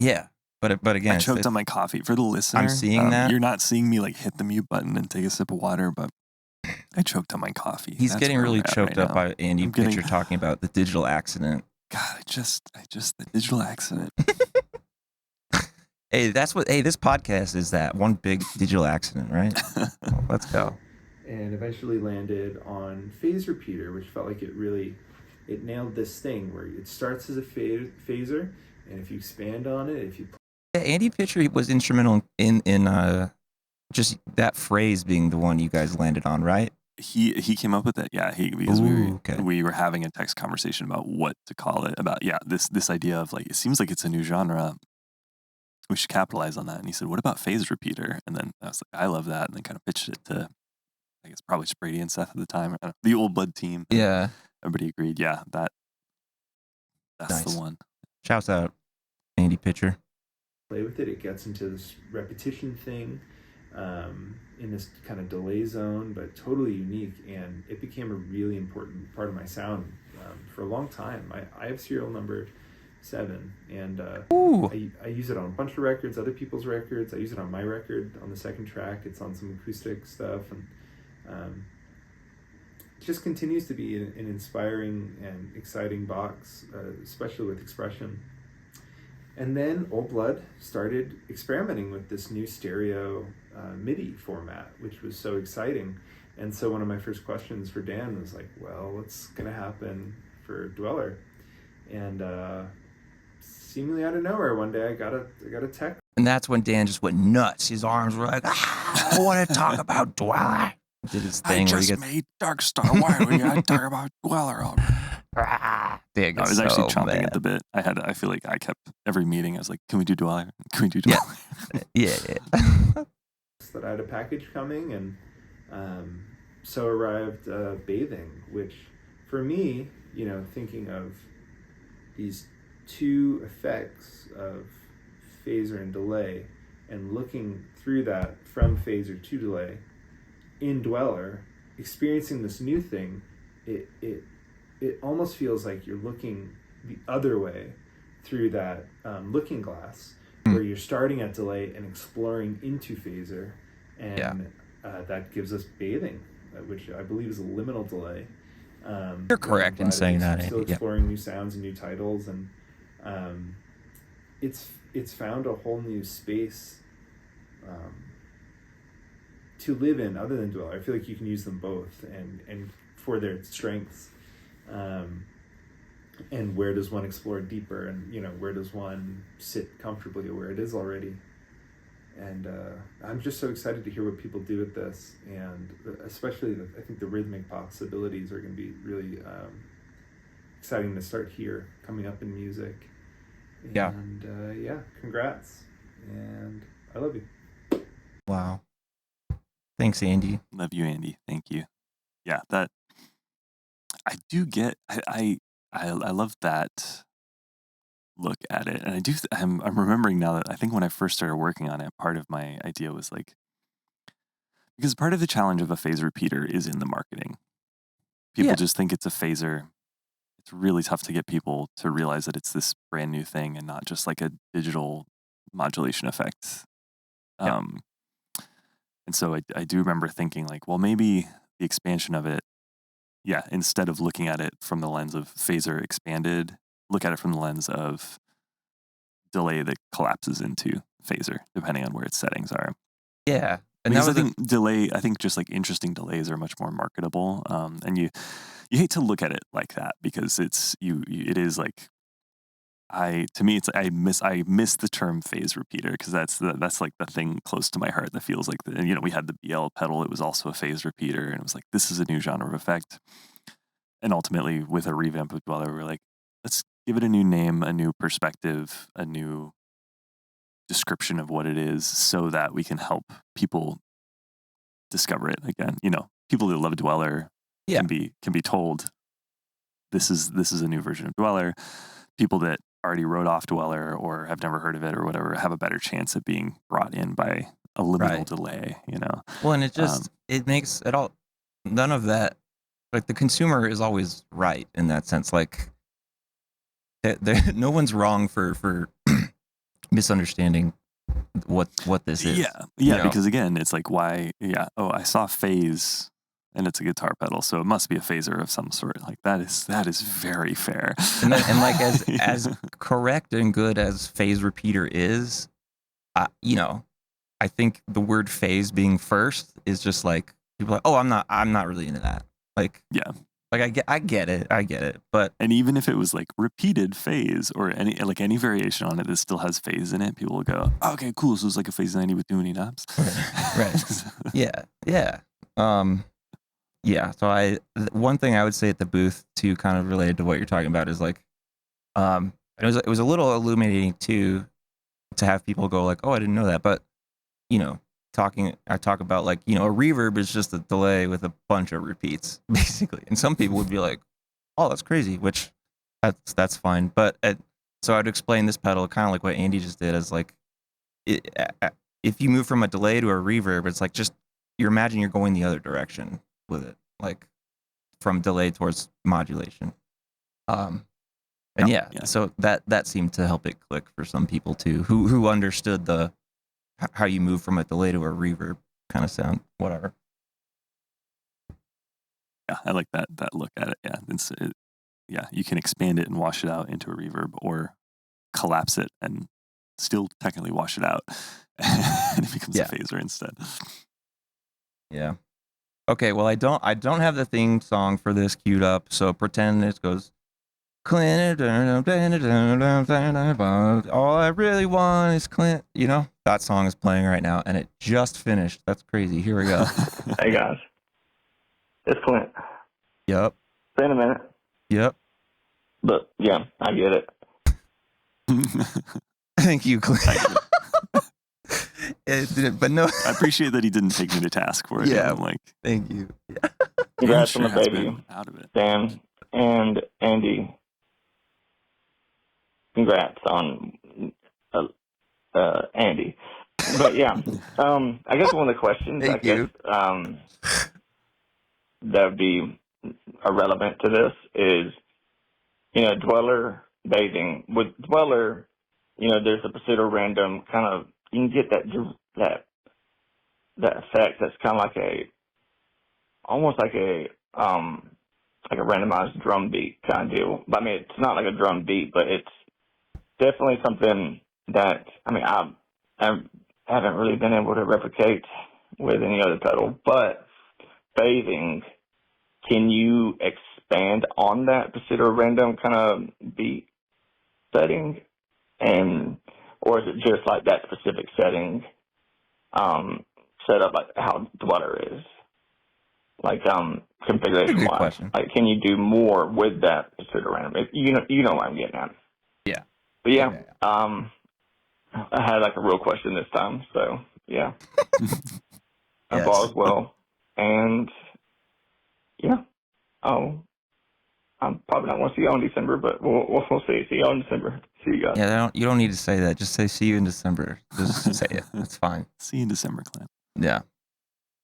C: Yeah. But again,
B: I choked on my coffee. For the listener,
C: I'm seeing that.
B: You're not seeing me like hit the mute button and take a sip of water, but I choked on my coffee.
C: He's
B: That's
C: getting
B: where
C: really
B: we're at
C: choked
B: right
C: up
B: now.
C: by Andy
B: I'm getting-
C: Pitcher talking about the digital accident.
B: God, I just the digital accident.
C: Hey, this podcast is that one big digital accident, right? Well, let's go.
E: And eventually landed on phase repeater, which felt like it nailed this thing where it starts as a phaser, and if you expand on it, if you
C: Yeah, Andy Pitcher was instrumental in just that phrase being the one you guys landed on, right?
B: He came up with it, yeah. Because
C: Ooh, okay.
B: we were having a text conversation about what to call it, about this idea of like it seems like it's a new genre. We should capitalize on that. And he said, "What about phase repeater?" And then I was like, "I love that," and then kind of pitched it to, I guess probably Sprady and Seth at the time, the Old Blood team.
C: Yeah.
B: Everybody agreed. Yeah, that's
C: Nice.
B: the one.
C: Shouts out Andy Pitcher.
E: play with it, it gets into this repetition thing in this kind of delay zone, but totally unique. And it became a really important part of my sound for a long time. I have serial number 7, and I use it on a bunch of records, other people's records. I use it on my record on the second track. It's on some acoustic stuff, and it just continues to be an inspiring and exciting box, especially with expression. And then Old Blood started experimenting with this new stereo MIDI format, which was so exciting. And so one of my first questions for Dan was like, well, what's going to happen for Dweller? And seemingly out of nowhere, one day I got a text.
C: And that's when Dan just went nuts. His arms were like, I want to talk about Dweller. Did his thing where he gets
B: made Dark Star. Why do we gotta talk about Dweller?
C: Dig.
B: I was actually chomping at the bit. I feel like I kept every meeting. I was like, "Can we do Dweller? Can we do Dweller?"
C: Yeah.
E: That I had a package coming, and so arrived Bathing, which for me, thinking of these two effects of phaser and delay, and looking through that from phaser to delay in Dweller, experiencing this new thing, it almost feels like you're looking the other way through that looking glass, where you're starting at delay and exploring into phaser, and that gives us Bathing, which I believe is a liminal delay.
C: You're correct in saying that,
E: Still
C: Andy.
E: exploring new sounds and new titles, and it's found a whole new space to live in other than Dweller. I feel like you can use them both, and for their strengths. And where does one explore deeper, and where does one sit comfortably where it is already? And I'm just so excited to hear what people do with this, and especially I think the rhythmic possibilities are going to be really exciting to start here coming up in music.
C: Yeah.
E: And congrats, and I love you.
C: Wow. Thanks, Andy.
B: Love you, Andy. Thank you. Yeah, that I do get. I love that look at it, and I do. I'm remembering now that I think when I first started working on it, part of my idea was like, because part of the challenge of a phase repeater is in the marketing. People just think it's a phaser. It's really tough to get people to realize that it's this brand new thing and not just like a digital modulation effect. And so I do remember thinking like, well, maybe the expansion of it, instead of looking at it from the lens of phaser expanded, look at it from the lens of delay that collapses into phaser, depending on where its settings are.
C: Yeah. And
B: Because I think just like interesting delays are much more marketable. And you hate to look at it like that, because it is like, I miss the term phase repeater, because that's like the thing close to my heart that feels like we had the BL pedal. It was also a phase repeater, and it was like, this is a new genre of effect. And ultimately, with a revamp of Dweller, we're like, let's give it a new name, a new perspective, a new description of what it is so that we can help people discover it again. You know, people that love Dweller
C: Yeah.
B: can be told this is a new version of Dweller. People that already wrote off Dweller or have never heard of it or whatever have a better chance at being brought in by a liminal
C: Right.
B: delay, you know.
C: Well, and it makes it all, none of that, like the consumer is always right in that sense. Like no one's wrong for misunderstanding what this is.
B: Yeah,
C: you know?
B: because again, it's like why? Yeah, oh, I saw phase, and it's a guitar pedal, so it must be a phaser of some sort. Like that is very fair.
C: And like as correct and good as phase repeater is, you know, I think the word phase being first is just like people are like, oh, I'm not really into that. Like,
B: Yeah.
C: like I get it, but
B: And even if it was like repeated phase or any variation on it that still has phase in it, people will go, oh, okay, cool. So it's like a phase 90 with tuning knobs.
C: right. Yeah. Yeah. So one thing I would say at the booth too, kind of related to what you're talking about, is like, it was a little illuminating too, to have people go like, oh, I didn't know that. But, you know, I talk about like, you know, a reverb is just a delay with a bunch of repeats basically. And some people would be like, oh, that's crazy, which that's fine. But so I'd explain this pedal kind of like what Andy just did, as like, if you move from a delay to a reverb, it's like just, you imagine you're going the other direction with it, like from delay towards modulation. And yeah, so that seemed to help it click for some people too, who understood how you move from a delay to a reverb kind of sound, whatever.
B: Yeah, I like that look at it. Yeah, you can expand it and wash it out into a reverb, or collapse it and still technically wash it out, and it becomes a phaser instead.
C: Yeah. Okay, well, I don't have the theme song for this queued up, so pretend it goes. Clint, all I really want is Clint. You know, that song is playing right now, and it just finished. That's crazy. Here we go.
F: Hey guys, it's Clint.
C: Yep.
F: It's been a minute,
C: Yep.
F: but yeah, I get it.
C: Thank you, Clint. But no,
B: I appreciate that he didn't take me to task for it.
C: Yeah.
B: I'm like,
C: thank you.
F: Congrats
B: sure
F: on the
B: has
F: baby,
B: been out of it.
F: Dan and Andy. Congrats on Andy. But yeah, I guess one of the questions
C: Thank you.
F: that would be irrelevant to this is, you know, Dweller bathing. With Dweller, you know, there's a pseudo random kind of, you can get that effect that's kind of like almost like a randomized drum beat kind of deal. But I mean, it's not like a drum beat, but it's definitely something that, I mean, I haven't really been able to replicate with any other pedal. But bathing, can you expand on that pseudo random kind of beat setting, or is it just like that specific setting set up like how Dweller is? Like configuration wise.
C: Question.
F: Like, can you do more with that pseudo random? You know what I'm getting at.
C: Yeah.
F: But yeah. I had like a real question this time, so yeah.
C: Yes.
F: All is well, and yeah. Oh, I'm probably not going to see you in December, but we'll see. See you in December. See you guys.
C: Yeah, you don't need to say that. Just say see you in December. Just say it. It's fine.
B: See you in December, Clint.
C: Yeah.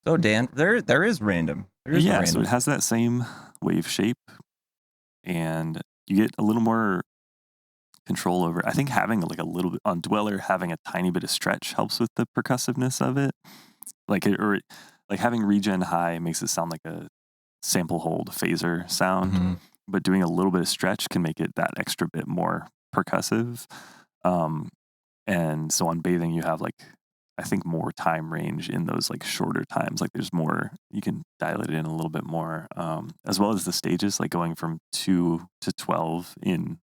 C: So Dan, there is random. There is
B: So it has that same wave shape, and you get a little more control over. I think having like a little bit on Dweller, having a tiny bit of stretch helps with the percussiveness of it. Like having regen high makes it sound like a sample hold phaser sound,
C: Mm-hmm.
B: but doing a little bit of stretch can make it that extra bit more percussive. And so on bathing, you have like, I think, more time range in those like shorter times. Like there's more, you can dial it in a little bit more, as well as the stages, like going from 2 to 12 in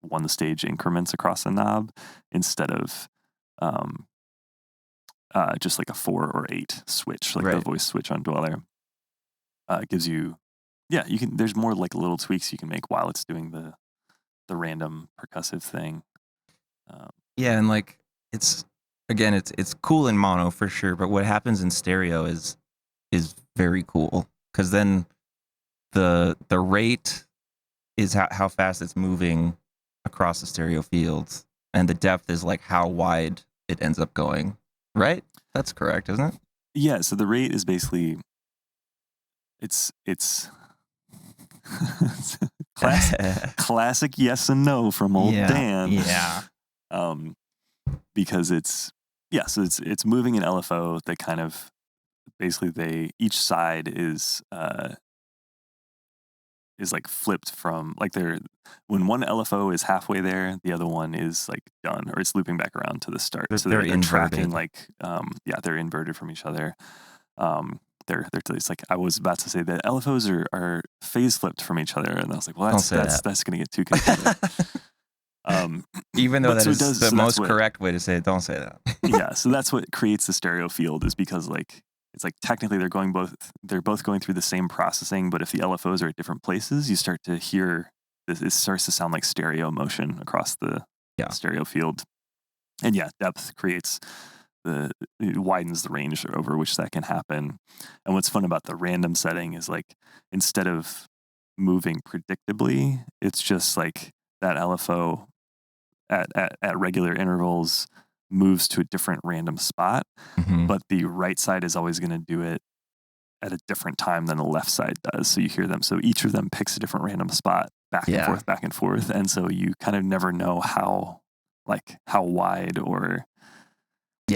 B: one stage increments across the knob instead of just like a 4 or 8 switch, like the voice switch on Dweller. Gives you, you can, there's more like little tweaks you can make while it's doing the random percussive thing.
C: Yeah, and like it's again, it's cool in mono for sure, but what happens in stereo is very cool, because then the rate is how fast it's moving across the stereo fields, and the depth is like how wide it ends up going. Right? That's correct, isn't it?
B: Yeah, so the rate is basically it's classic yes and no from old Dan.
C: Yeah.
B: Because it's moving an LFO that kind of basically each side is like flipped from like when one LFO is halfway there, the other one is like done, or it's looping back around to the start. So they're tracking like they're inverted from each other. It's like I was about to say that LFOs are phase flipped from each other, and I was like, well, that's going to get too confusing.
C: Even though that is the most
B: what,
C: correct way to say it, don't say that.
B: Yeah, so that's what creates the stereo field, is because like it's like technically they're both going through the same processing, but if the LFOs are at different places, you start to hear this. It starts to sound like stereo motion across the stereo field, and depth it widens the range over which that can happen. And what's fun about the random setting is like instead of moving predictably, it's just like that LFO at regular intervals moves to a different random spot, but the right side is always going to do it at a different time than the left side does. So you hear them. So each of them picks a different random spot back and forth. And so you kind of never know how wide or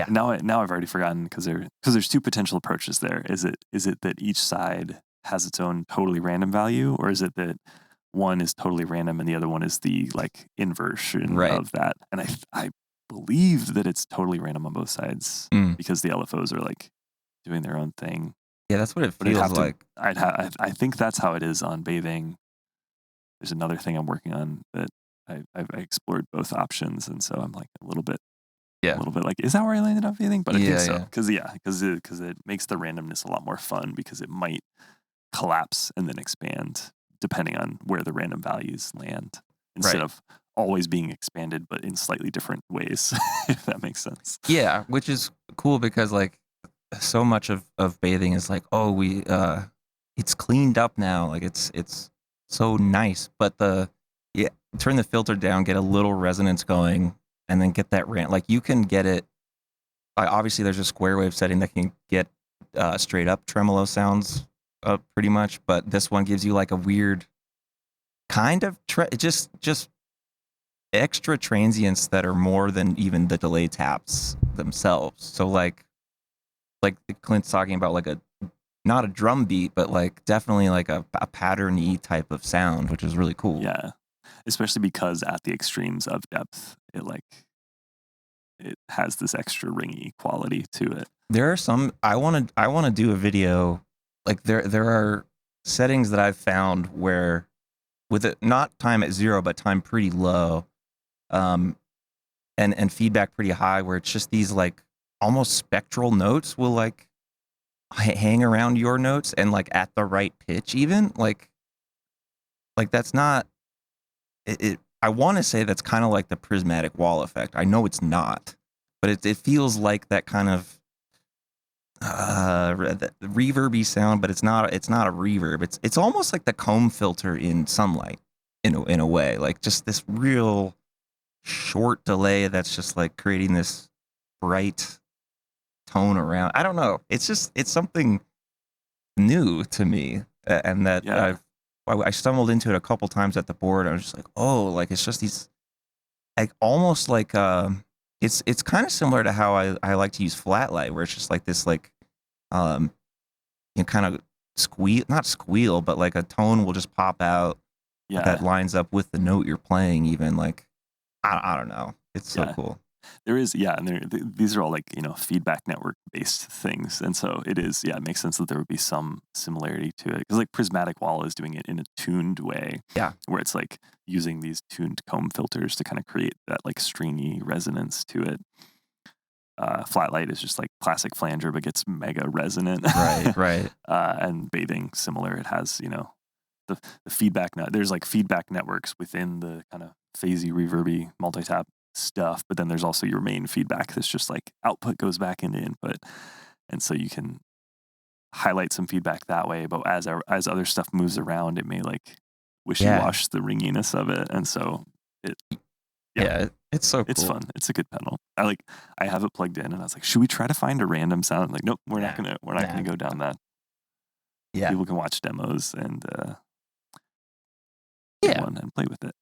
B: Now I've already forgotten because there's two potential approaches there. Is it that each side has its own totally random value, or is it that one is totally random and the other one is the like inversion of that? And I believe that it's totally random on both sides because the LFOs are like doing their own thing.
C: Yeah, that's what it feels like.
B: I think that's how it is on Bathing. There's another thing I'm working on that I explored both options, and so I'm like a little bit like, is that where I landed on Bathing? But I think so, because it makes the randomness a lot more fun, because it might collapse and then expand depending on where the random values land, instead of always being expanded but in slightly different ways. If that makes sense. Yeah,
C: which is cool, because like so much of Bathing is like, oh, we it's cleaned up now, like it's so nice, but turn the filter down, get a little resonance going, and then get that rant. Like you can get it. Obviously, there's a square wave setting that can get straight up tremolo sounds pretty much, but this one gives you like a weird kind of just extra transients that are more than even the delay taps themselves. So like Clint's talking about like not a drum beat, but like definitely like a pattern-y type of sound, which is really cool.
B: Yeah, especially because at the extremes of depth, it has this extra ringy quality to it.
C: There are some I want to do a video. Like there are settings that I've found where, with it not time at 0 but time pretty low, and feedback pretty high, where it's just these like almost spectral notes will like hang around your notes, and like at the right pitch, even like that's not it. I want to say that's kind of like the prismatic wall effect. I know it's not, but it feels like that kind of reverby sound, but it's not a reverb. It's almost like the comb filter in Sunlight in a way, like just this real short delay that's just like creating this bright tone around. I don't know. It's something new to me, and that I stumbled into it a couple times at the board. I was just like, oh, like it's just these, like almost like it's kind of similar to how I like to use flat light, where it's just like this like kind of not squeal, but like a tone will just pop out that lines up with the note you're playing. Even like I don't know. It's so cool.
B: There is, and these are all like, feedback network based things. And so it makes sense that there would be some similarity to it. Because like Prismatic Wall is doing it in a tuned way. Yeah. Where it's like using these tuned comb filters to kind of create that like stringy resonance to it. Flatlight is just like classic flanger, but gets mega resonant. Right. And Bathing, similar. It has, the feedback. There's like feedback networks within the kind of phasey, reverby, multi-tap stuff, but then there's also your main feedback that's just like output goes back into input. And so you can highlight some feedback that way, but as other stuff moves around, it may like wishy-wash the ringiness of it. And so it's so cool. It's fun. It's a good pedal. I have it plugged in, and I was like, should we try to find a random sound? I'm like, nope, we're not gonna go down that. Yeah, people can watch demos and one and play with it.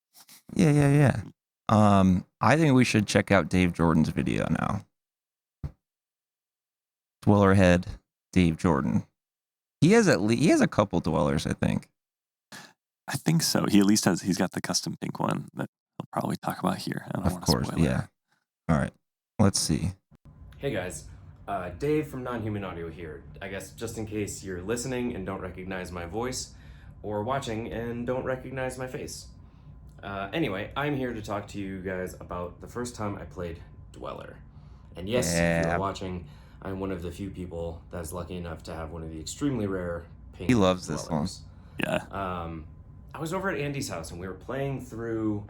C: Yeah. I think we should check out Dave Jordan's video now. Dweller head, Dave Jordan. He has a couple dwellers, I think.
B: I think so. He at least he's got the custom pink one that he'll probably talk about here. I don't want to spoil it.
C: All right. Let's see.
G: Hey guys, Dave from Non-Human Audio here. I guess just in case you're listening and don't recognize my voice, or watching and don't recognize my face. Anyway, I'm here to talk to you guys about the first time I played Dweller. And yes, if you're watching, I'm one of the few people that's lucky enough to have one of the extremely rare pink
C: He loves
G: Dwellers.
C: this one.
B: Yeah.
G: I was over at Andy's house and we were playing through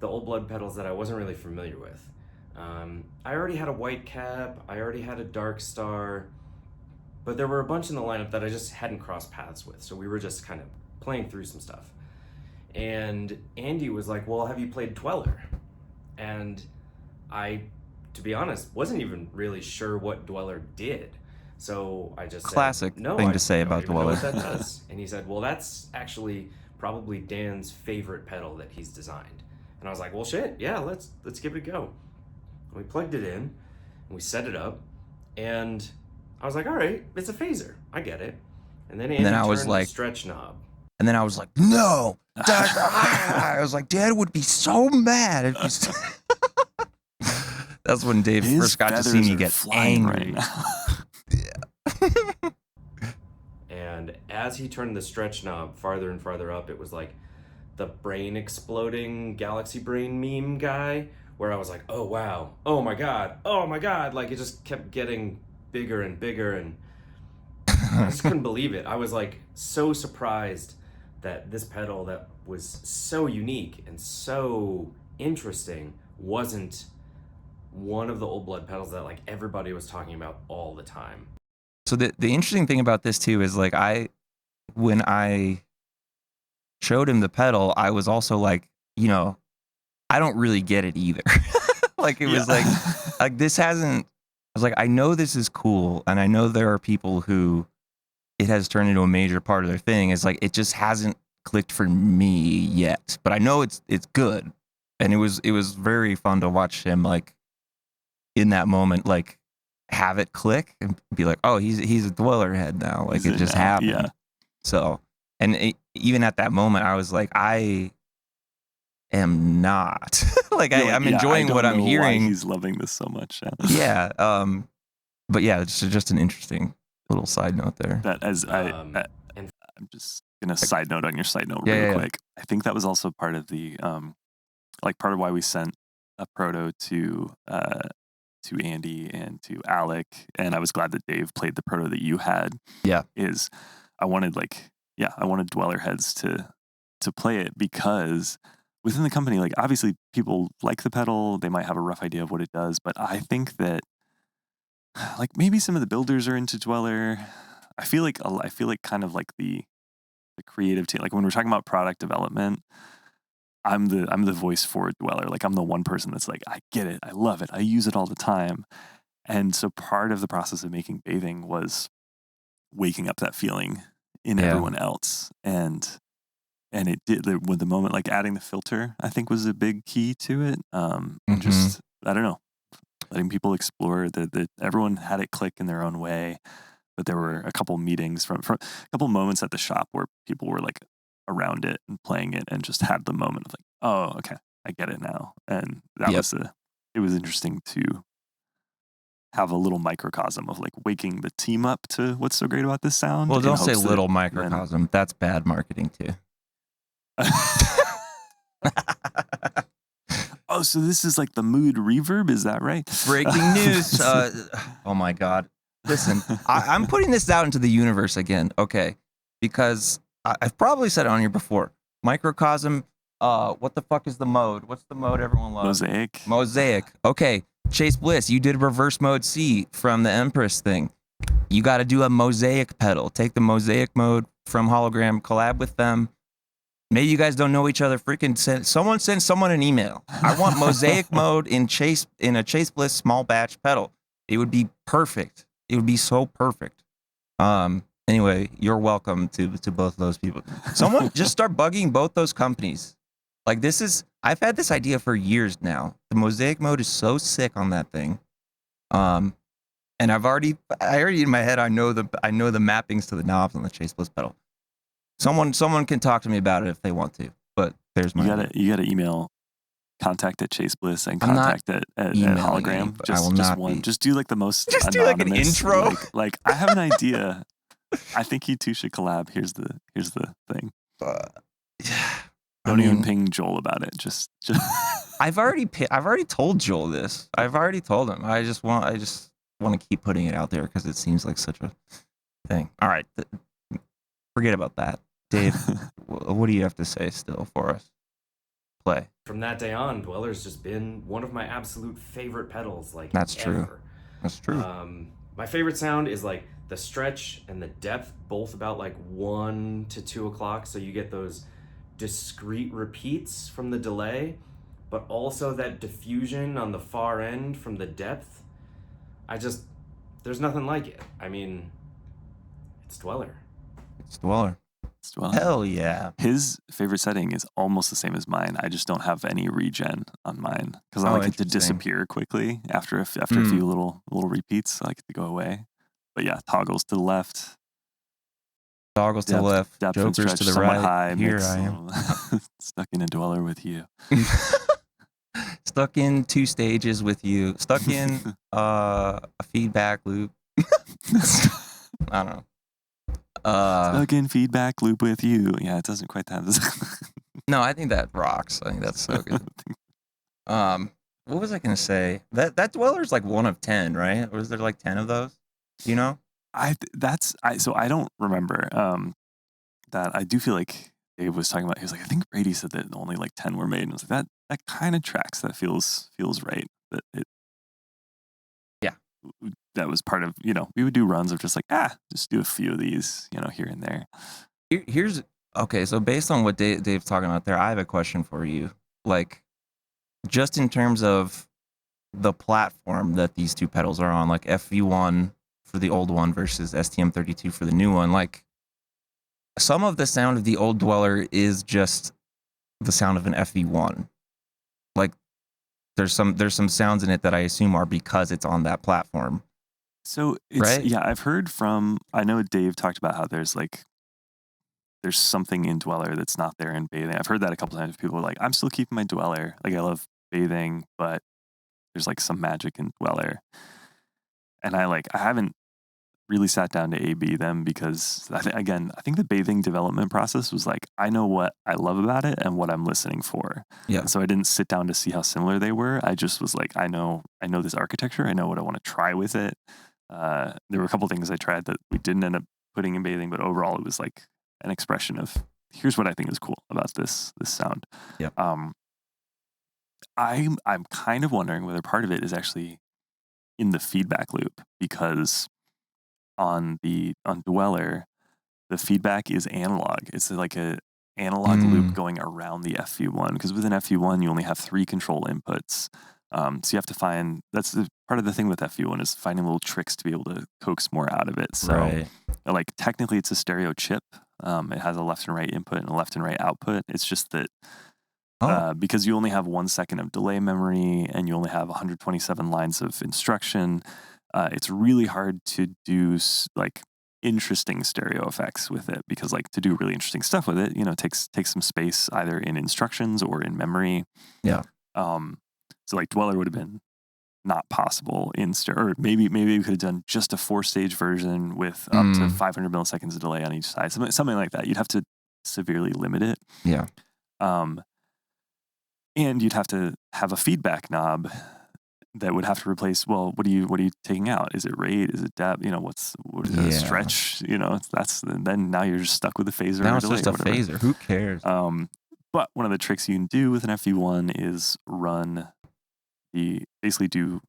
G: the Old Blood pedals that I wasn't really familiar with. I already had a white cap, I already had a dark star, but there were a bunch in the lineup that I just hadn't crossed paths with, so we were just kind of playing through some stuff. And Andy was like, well, have you played Dweller? And I, to be honest, wasn't even really sure what Dweller did. So I just
C: Classic
G: said, no,
C: thing to say about
G: Dweller.
C: Dweller.
G: What that does. And he said, well, that's actually probably Dan's favorite pedal that he's designed. And I was like, well, shit, yeah, let's give it a go. And we plugged it in, and we set it up, and I was like, all right, it's a phaser. I get it. And then Andy
C: I was
G: turned
C: like,
G: the stretch knob.
C: And then I was like, no. I was like, Dad would be so mad if you... That's when Dave first got to see me get angry.
B: Right
G: And as he turned the stretch knob farther and farther up, it was like the brain exploding galaxy brain meme guy, where I was like, oh wow, oh my god, like it just kept getting bigger and bigger, and I just couldn't believe it. I was like so surprised that this pedal that was so unique and so interesting wasn't one of the Old Blood pedals that like everybody was talking about all the time.
C: So the interesting thing about this too is like when I showed him the pedal, I was also like, I don't really get it either. Like it was like this hasn't, I was like, I know this is cool, and I know there are people who it has turned into a major part of their thing. It's like it just hasn't clicked for me yet, but I know it's good. And it was very fun to watch him like in that moment, like have it click and be like, oh, he's a Dweller head now. Like it just happened.
B: Yeah.
C: So, and even at that moment, I was like, I am not like I'm enjoying what I'm hearing.
B: Why he's loving this so much.
C: Yeah. But yeah, it's just an interesting little side note there.
B: That I'm just gonna side note on your side note real quick. I think that was also part of the part of why we sent a proto to Andy and to Alec, and I was glad that Dave played the proto that you had.
C: Yeah,
B: is I wanted Dweller heads to play it, because within the company, like obviously people like the pedal, they might have a rough idea of what it does, but I think that like maybe some of the builders are into Dweller. I feel like kind of like the creative team, like when we're talking about product development, I'm the voice for Dweller. Like I'm the one person that's like, I get it, I love it, I use it all the time. And so part of the process of making Bathing was waking up that feeling in everyone else. And it did with the moment, like adding the filter, I think was a big key to it. And just, I don't know, letting people explore that everyone had it click in their own way. But there were a couple meetings from a couple moments at the shop where people were like around it and playing it and just had the moment of like, oh, okay, I get it now. And that it was interesting to have a little microcosm of like waking the team up to what's so great about this sound.
C: Well, don't say little microcosm. That's bad marketing too.
B: Oh, so this is like the mood reverb, is that right?
C: Breaking news. Oh my God. Listen, I'm putting this out into the universe again, okay? Because I've probably said it on here before. Microcosm, What the fuck is the mode? What's the mode everyone loves?
B: Mosaic.
C: Okay, Chase Bliss, you did reverse mode C from the Empress thing. You got to do a mosaic pedal. Take the mosaic mode from Hologram, collab with them. Maybe you guys don't know each other. Freaking send someone an email. I want mosaic mode in a Chase Bliss small batch pedal. It would be perfect. It would be so perfect. Anyway, you're welcome to both those people. Someone just start bugging both those companies. Like I've had this idea for years now. The mosaic mode is so sick on that thing. And I already in my head I know the mappings to the knobs on the Chase Bliss pedal. Someone can talk to me about it if they want to. But there's my
B: you gotta email contact at Chase Bliss and contact at Hologram. Just one. Just do like the most
C: just do like an intro.
B: Like I have an idea. I think you two should collab. Here's the thing. Don't even ping Joel about it. Just
C: I've already told Joel this. I've already told him. I just want to keep putting it out there because it seems like such a thing. All right, forget about that. Dave, what do you have to say still for us? Play.
G: From that day on, Dweller's just been one of my absolute favorite pedals. Like
C: That's true.
G: Ever.
C: That's true.
G: My favorite sound is like the stretch and the depth, both about like 1 to 2 o'clock. So you get those discrete repeats from the delay, but also that diffusion on the far end from the depth. There's nothing like it. I mean, it's Dweller.
C: It's Dweller. Hell yeah.
B: His favorite setting is almost the same as mine. I just don't have any regen on mine because I like it to disappear quickly after a few little repeats. I like it to go away. But yeah, toggles to the left.
C: Toggles to the left.
B: Depth
C: Jokers
B: and stretch
C: to the
B: somewhat
C: right.
B: high.
C: Here I am.
B: Stuck in a Dweller with you.
C: Stuck in 2 stages with you. Stuck in a feedback loop. I don't know.
B: Stuck in feedback loop with you. Yeah, it doesn't quite have this.
C: No, I think that rocks. I think that's so good. What was I gonna say? That Dweller's like 1 of 10, right? Or is there like 10 of those? Do you know?
B: So I don't remember. That I do feel like Dave was talking about. He was like, I think Brady said that only like 10 were made. And I was like, that kind of tracks. That feels right. That was part of, we would do runs of just like, just do a few of these, here and there.
C: Here's okay. So based on what Dave's talking about there, I have a question for you. Like, just in terms of the platform that these two pedals are on, like FV1 for the old one versus STM32 for the new one, like some of the sound of the old Dweller is just the sound of an FV1. Like there's some sounds in it that I assume are because it's on that platform.
B: So
C: right?
B: Yeah, I've heard I know Dave talked about how there's something in Dweller that's not there in Bathing. I've heard that a couple times. People are like, I'm still keeping my Dweller. Like I love Bathing, but there's like some magic in Dweller. And I haven't really sat down to A/B them because I think the Bathing development process was like, I know what I love about it and what I'm listening for.
C: Yeah.
B: And so I didn't sit down to see how similar they were. I just was like, I know this architecture. I know what I want to try with it. There were a couple things I tried that we didn't end up putting in Bathing, but overall it was like an expression of here's what I think is cool about this sound.
C: Yeah.
B: I'm kind of wondering whether part of it is actually in the feedback loop, because on Dweller, the feedback is analog. It's like a analog loop going around the FV1, because with an FV1 you only have 3 control inputs. So you have to find, part of the thing with FV1 is finding little tricks to be able to coax more out of it. So like technically it's a stereo chip. It has a left and right input and a left and right output. It's just that because you only have 1 second of delay memory and you only have 127 lines of instruction, it's really hard to do like interesting stereo effects with it, because like to do really interesting stuff with it, takes some space either in instructions or in memory.
C: Yeah.
B: So like Dweller would have been not possible in stereo, or maybe we could have done just a 4-stage version with up to 500 milliseconds of delay on each side, something like that. You'd have to severely limit it.
C: Yeah.
B: And you'd have to have a feedback knob that would have to replace, well, what are you taking out? Is it rate? Is it depth? What is it, a stretch? Then now you're just stuck with a phaser.
C: Now it's just a phaser. Who cares?
B: But one of the tricks you can do with an FV1 is basically do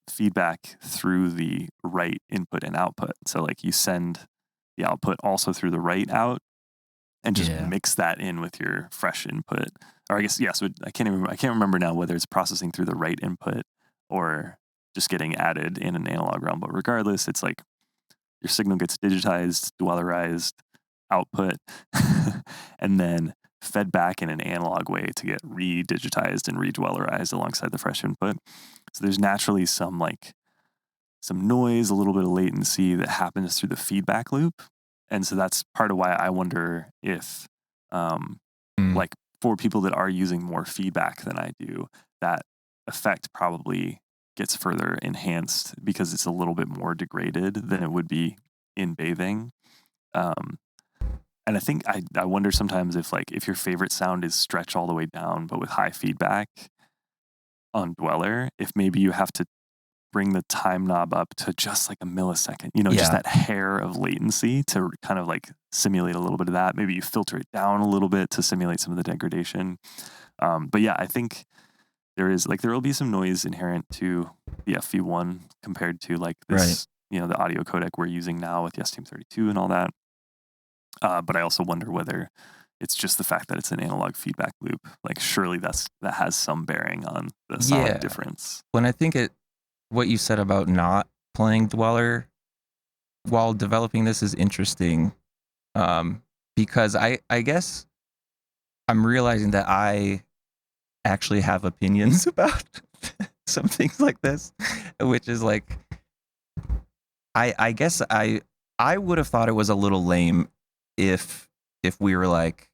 B: feedback through the right input and output. So like you send the output also through the right out and just mix that in with your fresh input. Or I guess, so I can't remember now whether it's processing through the right input or just getting added in an analog realm. But regardless, it's like your signal gets digitized, dwellerized, output, and then fed back in an analog way to get re-digitized and re-dwellerized alongside the fresh input. So there's naturally some noise, a little bit of latency that happens through the feedback loop. And so that's part of why I wonder if, like for people that are using more feedback than I do, that effect probably gets further enhanced because it's a little bit more degraded than it would be in bathing. And I think I wonder sometimes if your favorite sound is stretch all the way down, but with high feedback on dweller, if maybe you have to bring the time knob up to just like a millisecond, just that hair of latency to kind of like simulate a little bit of that. Maybe you filter it down a little bit to simulate some of the degradation. But yeah, I think there will be some noise inherent to the FV1 compared to like this, the audio codec we're using now with the STM32 and all that. But I also wonder whether it's just the fact that it's an analog feedback loop. Like surely that has some bearing on the sound difference.
C: When I think what you said about not playing dweller while developing this is interesting, because I guess I'm realizing that I actually have opinions about some things like this, which is like, I guess I would have thought it was a little lame if we were like,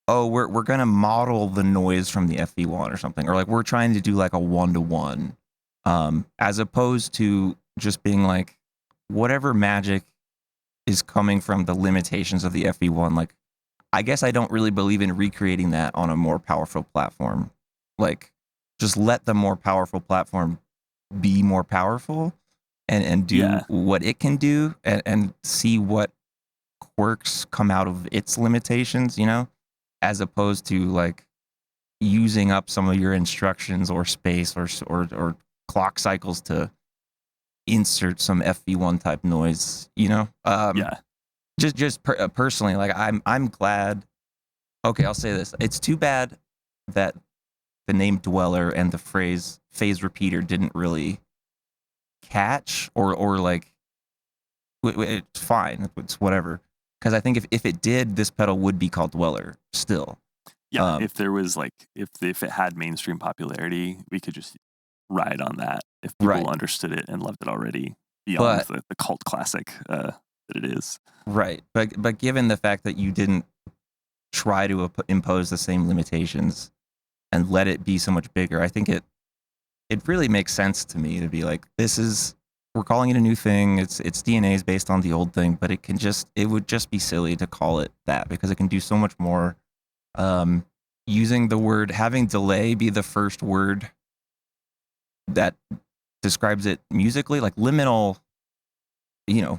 C: oh, we're gonna model the noise from the FV1 or something, or like we're trying to do like a 1-to-1, as opposed to just being like, whatever magic is coming from the limitations of the FV1. Like, I guess I don't really believe in recreating that on a more powerful platform. Like, just let the more powerful platform be more powerful and do what it can do and see what quirks come out of its limitations, as opposed to like using up some of your instructions or space or clock cycles to insert some FV1 type noise, personally, like I'm glad. Okay, I'll say this. It's too bad that the name dweller and the phrase phase repeater didn't really catch or like, it's fine. It's whatever. Because I think if it did, this pedal would be called dweller still.
B: Yeah, if there was like, if it had mainstream popularity, we could just ride on that. If people understood it and loved it already, beyond the cult classic that it is.
C: Right. But given the fact that you didn't try to impose the same limitations and let it be so much bigger, I think it really makes sense to me to be like, we're calling it a new thing. Its DNA is based on the old thing, but it would just be silly to call it that because it can do so much more. Using the word, having delay be the first word that describes it musically, like liminal, that
B: you're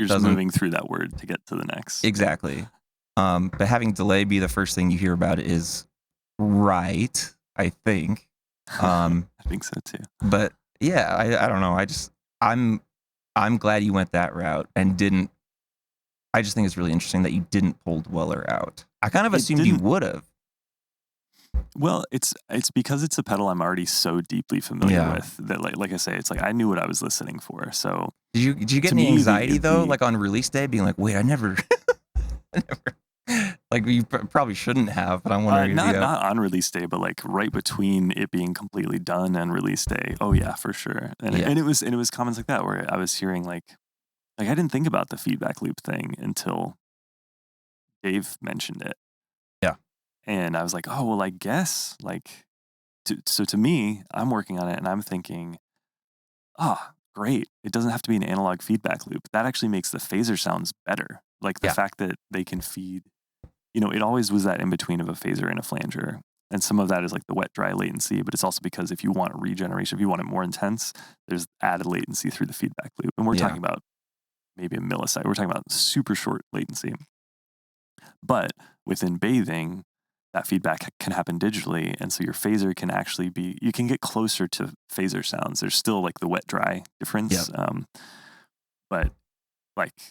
C: doesn't
B: just moving through that word to get to the next.
C: Exactly. But having delay be the first thing you hear about it is right, I think.
B: I think so too.
C: But yeah, I don't know. I'm glad you went that route and didn't. I just think it's really interesting that you didn't pull dweller out. I kind of assumed you would have.
B: Well, it's because it's a pedal I'm already so deeply familiar with that, like I say, it's like I knew what I was listening for. So
C: did you get any anxiety though, like on release day, being like, wait, I never, like you probably shouldn't have, but I'm wondering.
B: Not on release day, but like right between it being completely done and release day. Oh yeah, for sure. And it was comments like that where I was hearing like I didn't think about the feedback loop thing until Dave mentioned it.
C: Yeah.
B: And I was like, oh, well, I guess so to me, I'm working on it and I'm thinking, great. It doesn't have to be an analog feedback loop. That actually makes the phaser sounds better. Like the fact that they can feed, it always was that in between of a phaser and a flanger. And some of that is like the wet dry latency, but it's also because if you want regeneration, if you want it more intense, there's added latency through the feedback loop. And we're talking about maybe a millisecond. We're talking about super short latency. But within bathing, that feedback can happen digitally, and so your phaser can actually be, you can get closer to phaser sounds. There's still like the wet dry difference, but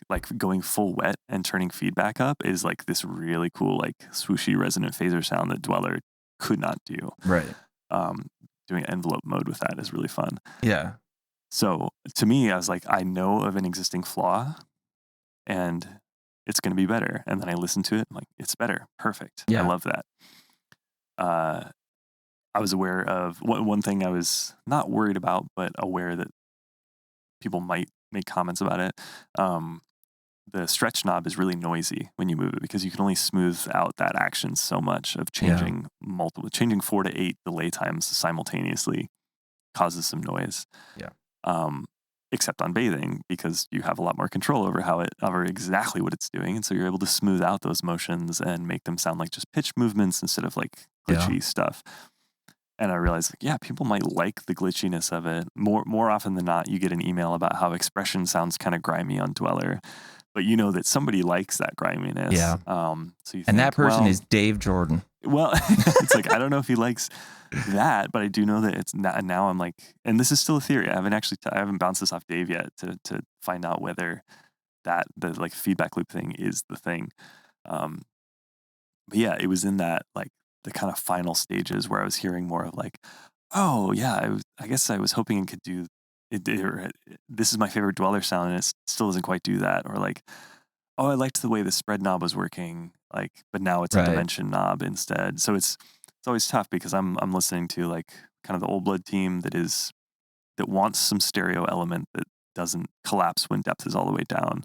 B: like going full wet and turning feedback up is like this really cool like swooshy resonant phaser sound that Dweller could not do.
C: Right.
B: Doing envelope mode with that is really fun.
C: Yeah.
B: So to me, I was like, I know of an existing flaw, and it's going to be better. And then I listened to it. I'm like, it's better. Perfect.
C: Yeah.
B: I love that. I was aware of one thing I was not worried about, but aware that people might make comments about it. The stretch knob is really noisy when you move it, because you can only smooth out that action so much of changing changing 4 to 8 delay times simultaneously causes some noise.
C: Yeah.
B: Except on bathing, because you have a lot more control over exactly what it's doing. And so you're able to smooth out those motions and make them sound like just pitch movements instead of like glitchy stuff. And I realized, like, yeah, people might like the glitchiness of it. More often than not, you get an email about how expression sounds kind of grimy on Dweller, but you know that somebody likes that griminess.
C: Yeah.
B: So you think,
C: And that person is Dave Jordan.
B: Well, it's like, I don't know if he likes that, but I do know that it's not, now I'm like, and this is still a theory. I haven't bounced this off Dave yet to find out whether the like feedback loop thing is the thing. But yeah, it was in that like the kind of final stages where I was hearing more of like, oh yeah, I guess I was hoping it could do it. This is my favorite Dweller sound, and it still doesn't quite do that. Or like, oh, I liked the way the spread knob was working, like, but now it's a dimension knob instead. So it's always tough, because I'm listening to like kind of the old blood team that wants some stereo element that doesn't collapse when depth is all the way down.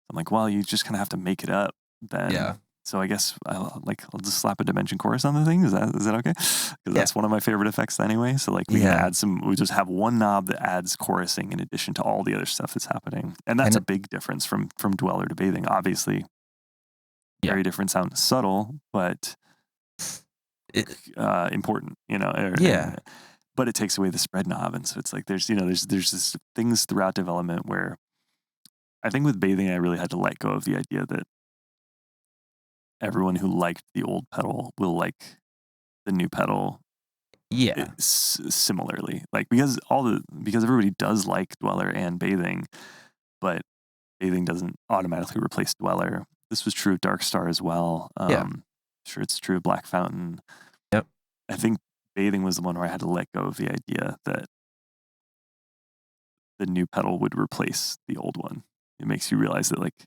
B: I'm like, well, you just kind of have to make it up then.
C: Yeah.
B: So I guess I'll just slap a dimension chorus on the thing. Is that okay? Because that's one of my favorite effects anyway. So like we can add we just have one knob that adds chorusing in addition to all the other stuff that's happening. And that's a big difference from Dweller to bathing. Obviously, very different sound. Subtle, but important, you know. But it takes away the spread knob. And so it's like there's this things throughout development where I think with bathing I really had to let go of the idea that everyone who liked the old pedal will like the new pedal.
C: Yeah.
B: Similarly, like because everybody does like Dweller and bathing, but bathing doesn't automatically replace Dweller. This was true of Dark Star as well. Sure, it's true of Black Fountain.
C: Yep.
B: I think bathing was the one where I had to let go of the idea that the new pedal would replace the old one. It makes you realize that, like,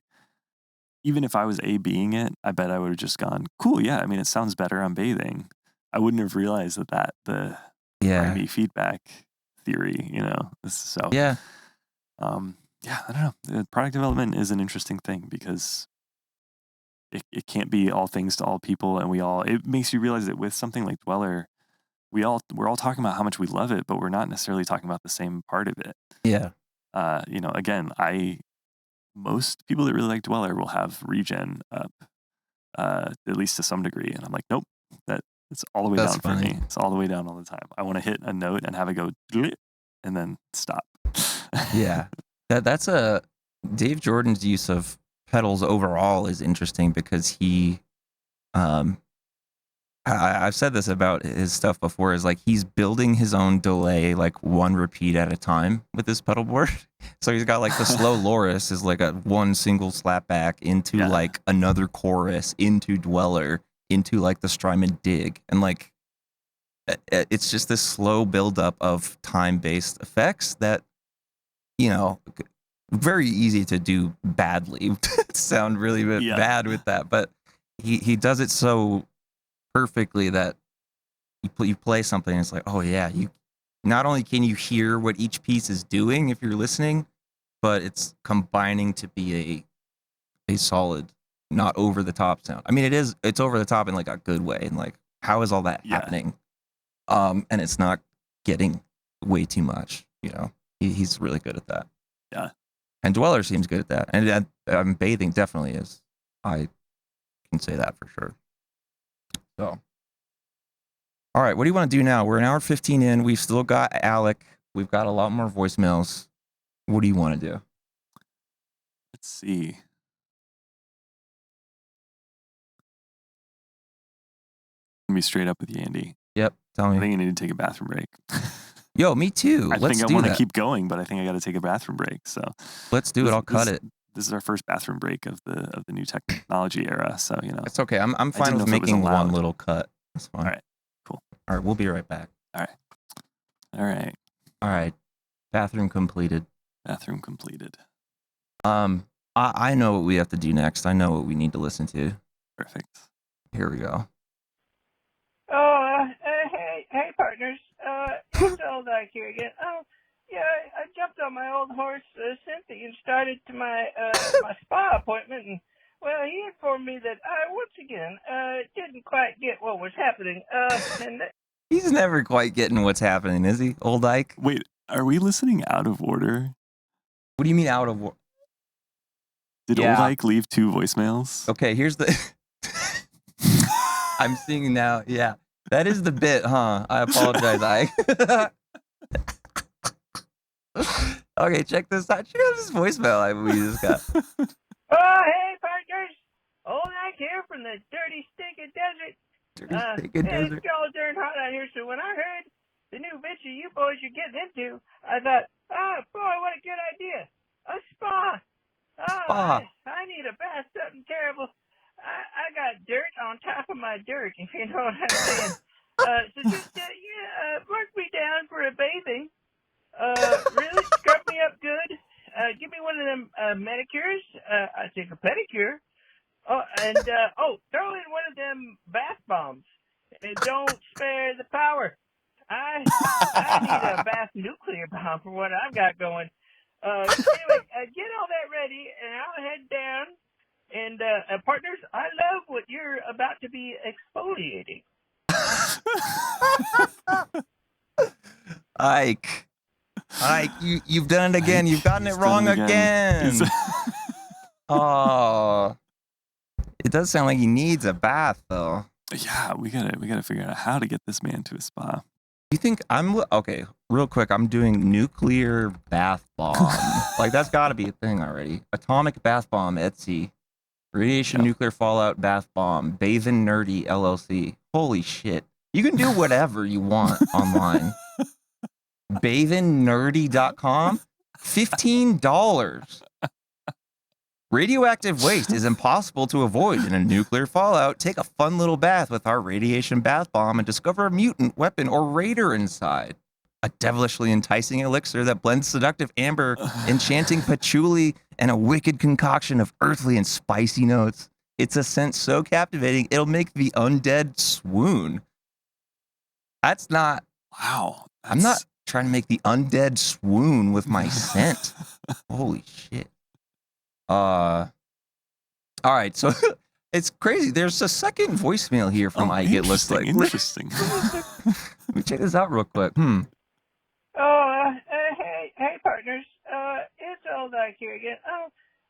B: even if I was A-Bing it, I bet I would have just gone, cool, yeah, I mean, it sounds better on bathing. I wouldn't have realized the grimy feedback theory, you know. So I don't know. The product development is an interesting thing, because it can't be all things to all people, and it makes you realize that with something like Dweller, we're all talking about how much we love it, but we're not necessarily talking about the same part of it.
C: Yeah.
B: You know, again, most people that really like Dweller will have regen up, at least to some degree. And I'm like, nope, it's all the way down for me. It's all the way down all the time. I want to hit a note and have it go and then stop.
C: Yeah. That's Dave Jordan's use of pedals overall is interesting, because he, I've said this about his stuff before, is like he's building his own delay like one repeat at a time with his pedal board. So he's got like the slow Loris is like a one single slap back into like another chorus, into Dweller, into like the Strymon dig. And like it's just this slow buildup of time-based effects that, you know, very easy to do badly. Sound really bad with that. But he does it so perfectly that you play something and it's like, oh yeah, you not only can you hear what each piece is doing if you're listening, but it's combining to be a solid, not over the top sound. I mean, it's over the top in like a good way, and like, how is all that happening? And it's not getting way too much, you know. He's really good at that.
B: Yeah.
C: And Dweller seems good at that. And bathing definitely is. I can say that for sure. So, all right, what do you want to do now? We're an hour 15 in. We've still got Alec. We've got a lot more voicemails. What do you want to do?
B: Let's see. Let me straight up with you, Andy.
C: Yep. Tell
B: I
C: me.
B: think I need to take a bathroom break.
C: Yo, me too.
B: I
C: Let's
B: think I
C: do
B: want to
C: that.
B: keep going, but I think I got to take a bathroom break. So
C: Let's do it. I'll cut it.
B: This is our first bathroom break of the new technology era. So
C: It's okay. I'm fine
B: didn't know
C: with
B: if it was
C: making one
B: allowed.
C: little cut. That's fine.
B: All right. Cool.
C: All right. We'll be right back.
B: All right.
C: All right. Bathroom completed.
B: Bathroom completed.
C: I know what we have to do next. I know what we need to listen to.
B: Perfect.
C: Here we go.
H: Hey, partners. It's old Ike here again. Yeah, I jumped on my old horse, Cynthia, and started to my spa appointment, and, well, he informed me that I, once again, didn't quite get what was happening, and...
C: He's never quite getting what's happening, is he, old Ike?
B: Wait, are we listening out of order?
C: What do you mean out of order?
B: Did old Ike leave 2 voicemails?
C: Okay, here's the... I'm seeing now, yeah. That is the bit, huh? I apologize, Ike. Okay, check this out. Check out this voicemail we just got.
H: Oh, hey, partners. Old Ike here from the dirty, stinking desert. It's all darn hot out here, so when I heard the new venture you boys are getting into, I thought, boy, what a good idea. A spa. I need a bath, something terrible. I got dirt on top of my dirt, if you know what I'm saying. So just, mark me down for a bathing. Really scrub me up good. Give me one of them manicures. I think a pedicure. Oh, and throw in one of them bath bombs. And don't spare the power. I need a bath nuclear bomb for what I've got going. Anyway, get all that ready, and I'll head down. And partners, I love what you're about to be exfoliating.
C: Ike, you've done it again. You've gotten it wrong again. Oh, it does sound like he needs a bath, though.
B: Yeah, we gotta figure out how to get this man to a spa.
C: You think okay? Real quick, I'm doing nuclear bath bomb. Like that's got to be a thing already. Atomic bath bomb, Etsy. Radiation nuclear fallout bath bomb. Bathing Nerdy LLC. Holy shit! You can do whatever you want online. BathingNerdy.com. $15. Radioactive waste is impossible to avoid in a nuclear fallout. Take a fun little bath with our radiation bath bomb and discover a mutant, weapon, or raider inside. A devilishly enticing elixir that blends seductive amber, enchanting patchouli, and a wicked concoction of earthly and spicy notes. It's a scent so captivating, it'll make the undead swoon. That's not...
B: Wow.
C: I'm not trying to make the undead swoon with my scent. Holy shit. All right, so it's crazy. There's a second voicemail here from Ike. It looks like
B: interesting.
C: Let me check this out real quick.
H: Hey, partners. It's old Ike here again.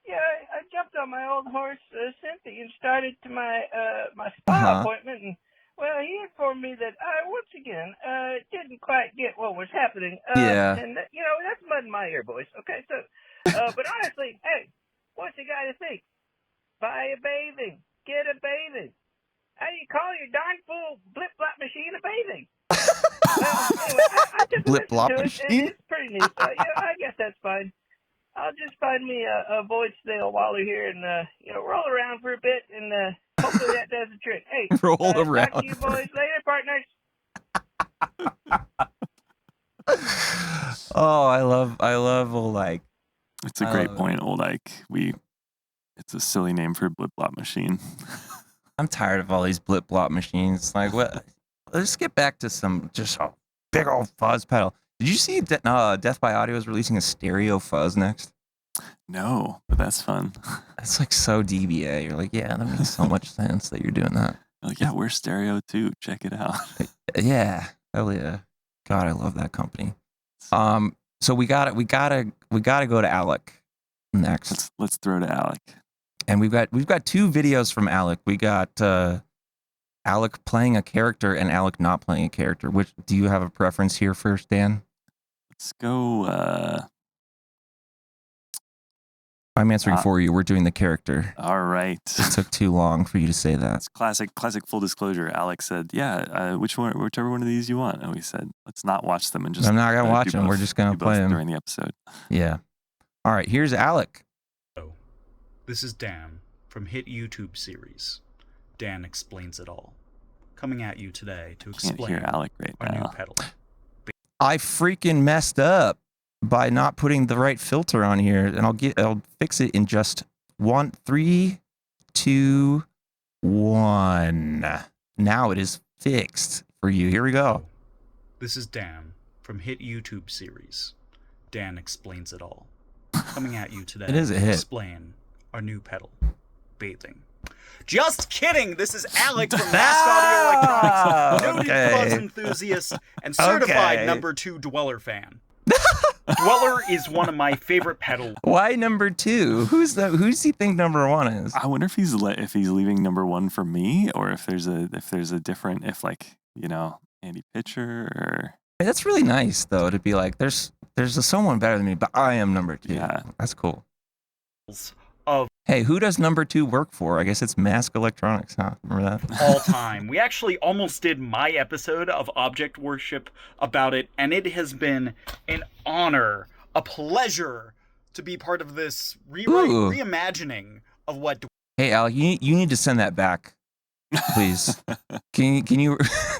H: Yeah, I jumped on my old horse, Cynthia, and started to my spa appointment, and, well, he informed me that I, once again, didn't quite get what was happening. And, that's mud in my ear, boys. Okay, so, but honestly, hey, what's the guy to think? Buy a bathing. Get a bathing. How do you call your darn fool blip-blop machine a bathing? Well, anyway, I took a
C: Blip-blop
H: listen to
C: machine?
H: it. It's pretty neat. I guess that's fine. I'll just find me a void snail while we're here and, roll around for a bit, and hopefully that does the trick. Hey,
C: roll around.
H: Talk to you boys later, partners.
C: Oh, I love old Ike.
B: It's a great point, old Ike. It's a silly name for a blip-blop machine.
C: I'm tired of all these blip-blop machines. Like, what? Let's get back to some just a big old fuzz pedal. Did you see Death by Audio is releasing a stereo fuzz next?
B: No, but that's fun.
C: That's like so DBA. You're like, yeah, that makes so much sense that you're doing that.
B: Like, yeah, we're stereo too. Check it out.
C: Yeah, hell yeah. God, I love that company. So we gotta go to Alec next.
B: Let's throw to Alec.
C: And we've got 2 videos from Alec. We got Alec playing a character and Alec not playing a character. Which do you have a preference here first, Dan?
B: Let's go.
C: I'm answering for you. We're doing the character.
B: All right.
C: It took too long for you to say that.
B: It's classic full disclosure. Alex said, yeah, whichever one of these you want. And we said, let's not watch them and just.
C: I'm not going to watch
B: do
C: them.
B: both-
C: We're just going
B: do
C: to
B: both
C: play them.
B: during the episode.
C: Yeah. All right. Here's Alec.
I: This is Dan from hit YouTube series, Dan Explains It All, coming at you today to
B: Can't
I: explain
B: hear Alec right
I: our new
B: now.
I: pedal.
C: I freaking messed up by not putting the right filter on here, and I'll fix it in just 3, 2, 1. Now it is fixed for you. Here we go.
I: This is Dan from hit YouTube series, Dan Explains It All, coming at you today
C: It is a
I: to
C: hit.
I: explain our new pedal, Bathing. Just kidding! This is Alec from Mask Audio Electronics, noted
C: Okay.
I: fuzz enthusiast and certified
C: Okay.
I: number 2 Dweller fan. Dweller is one of my favorite pedals.
C: Why number 2? Who does he think number 1 is?
B: I wonder if he's leaving number 1 for me, or if there's a different, if like, you know, Andy Pitcher or.
C: That's really nice though to be like, there's someone better than me, but I am number 2.
B: Yeah.
C: That's cool.
I: Of
C: Hey, who does number 2 work for? I guess it's Mask Electronics, huh? Remember that?
I: all time. We actually almost did my episode of Object Worship about it, and it has been an honor, a pleasure to be part of this
C: Ooh.
I: reimagining of what.
C: Hey, Al, you need to send that back, please. Can you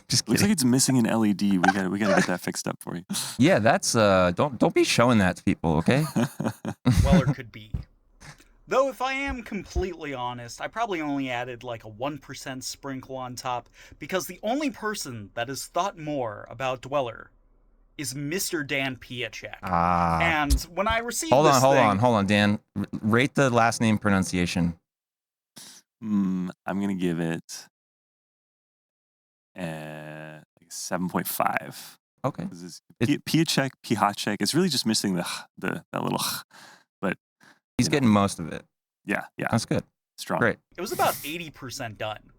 C: just
B: Looks
C: kidding.
B: like it's missing an LED. We gotta get that fixed up for you.
C: Yeah, that's don't be showing that to people, okay?
I: Dweller could be. Though if I am completely honest, I probably only added like a 1% sprinkle on top, because the only person that has thought more about Dweller is Mr. Dan Piacek.
C: Ah.
I: And when I received
C: Hold
I: this thing,
C: on, Dan. Rate the last name pronunciation.
B: I'm gonna give it like 7.5.
C: Okay.
B: Piacek, Piacek. It's really just missing that little, but
C: He's getting most of it.
B: yeah,
C: That's good.
B: strong.
C: Great.
I: it was about 80% done.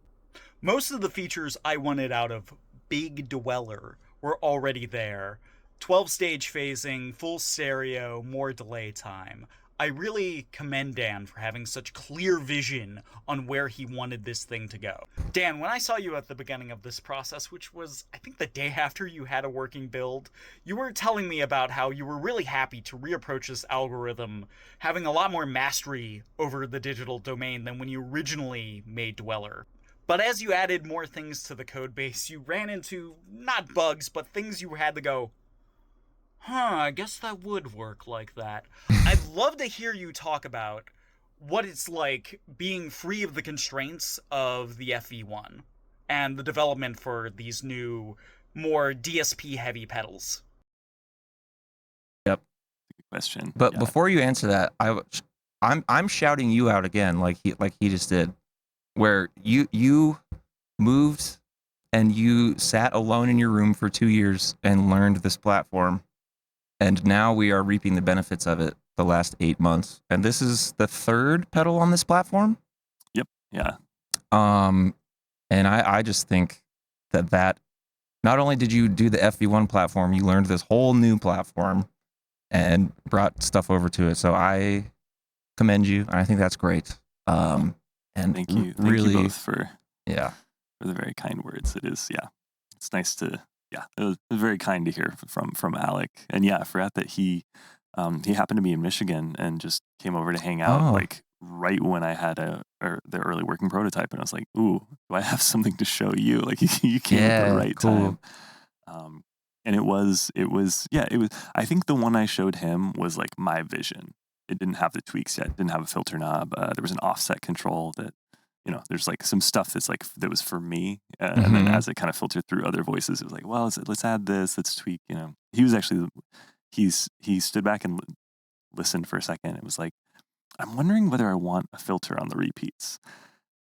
I: Most of the features I wanted out of Big Dweller were already there. 12-stage phasing, full stereo, more delay time. I really commend Dan for having such clear vision on where he wanted this thing to go. Dan, when I saw you at the beginning of this process, which was, I think, the day after you had a working build, you were telling me about how you were really happy to reapproach this algorithm, having a lot more mastery over the digital domain than when you originally made Dweller. But as you added more things to the code base, you ran into, not bugs, but things you had to go, I guess that would work like that. I'd love to hear you talk about what it's like being free of the constraints of the FV1 and the development for these new, more DSP-heavy pedals.
C: Yep.
B: Good question.
C: But
B: Yeah.
C: before you answer that, I'm shouting you out again, like he just did, where you moved and you sat alone in your room for 2 years and learned this platform, and now we are reaping the benefits of it the last 8 months. And this is the 3rd pedal on this platform.
B: Yeah.
C: And I just think that not only did you do the FV1 platform, you learned this whole new platform and brought stuff over to it. So I commend you, and I think that's great. And
B: Thank you. Thank
C: really,
B: you both for
C: yeah.
B: the very kind words. It is, yeah. It's nice to, yeah. It was very kind to hear from Alec. And yeah, I forgot that he happened to be in Michigan and just came over to hang out like right when I had the early working prototype, and I was like, ooh, do I have something to show you? Like you came at the right time. And it was I think the one I showed him was like my vision. It didn't have the tweaks yet. It didn't have a filter knob. There was an offset control that, you know, there's like some stuff that was for me. And then as it kind of filtered through other voices, it was like, well, let's add this, let's tweak, you know. He was actually, he stood back and listened for a second. It was like, I'm wondering whether I want a filter on the repeats.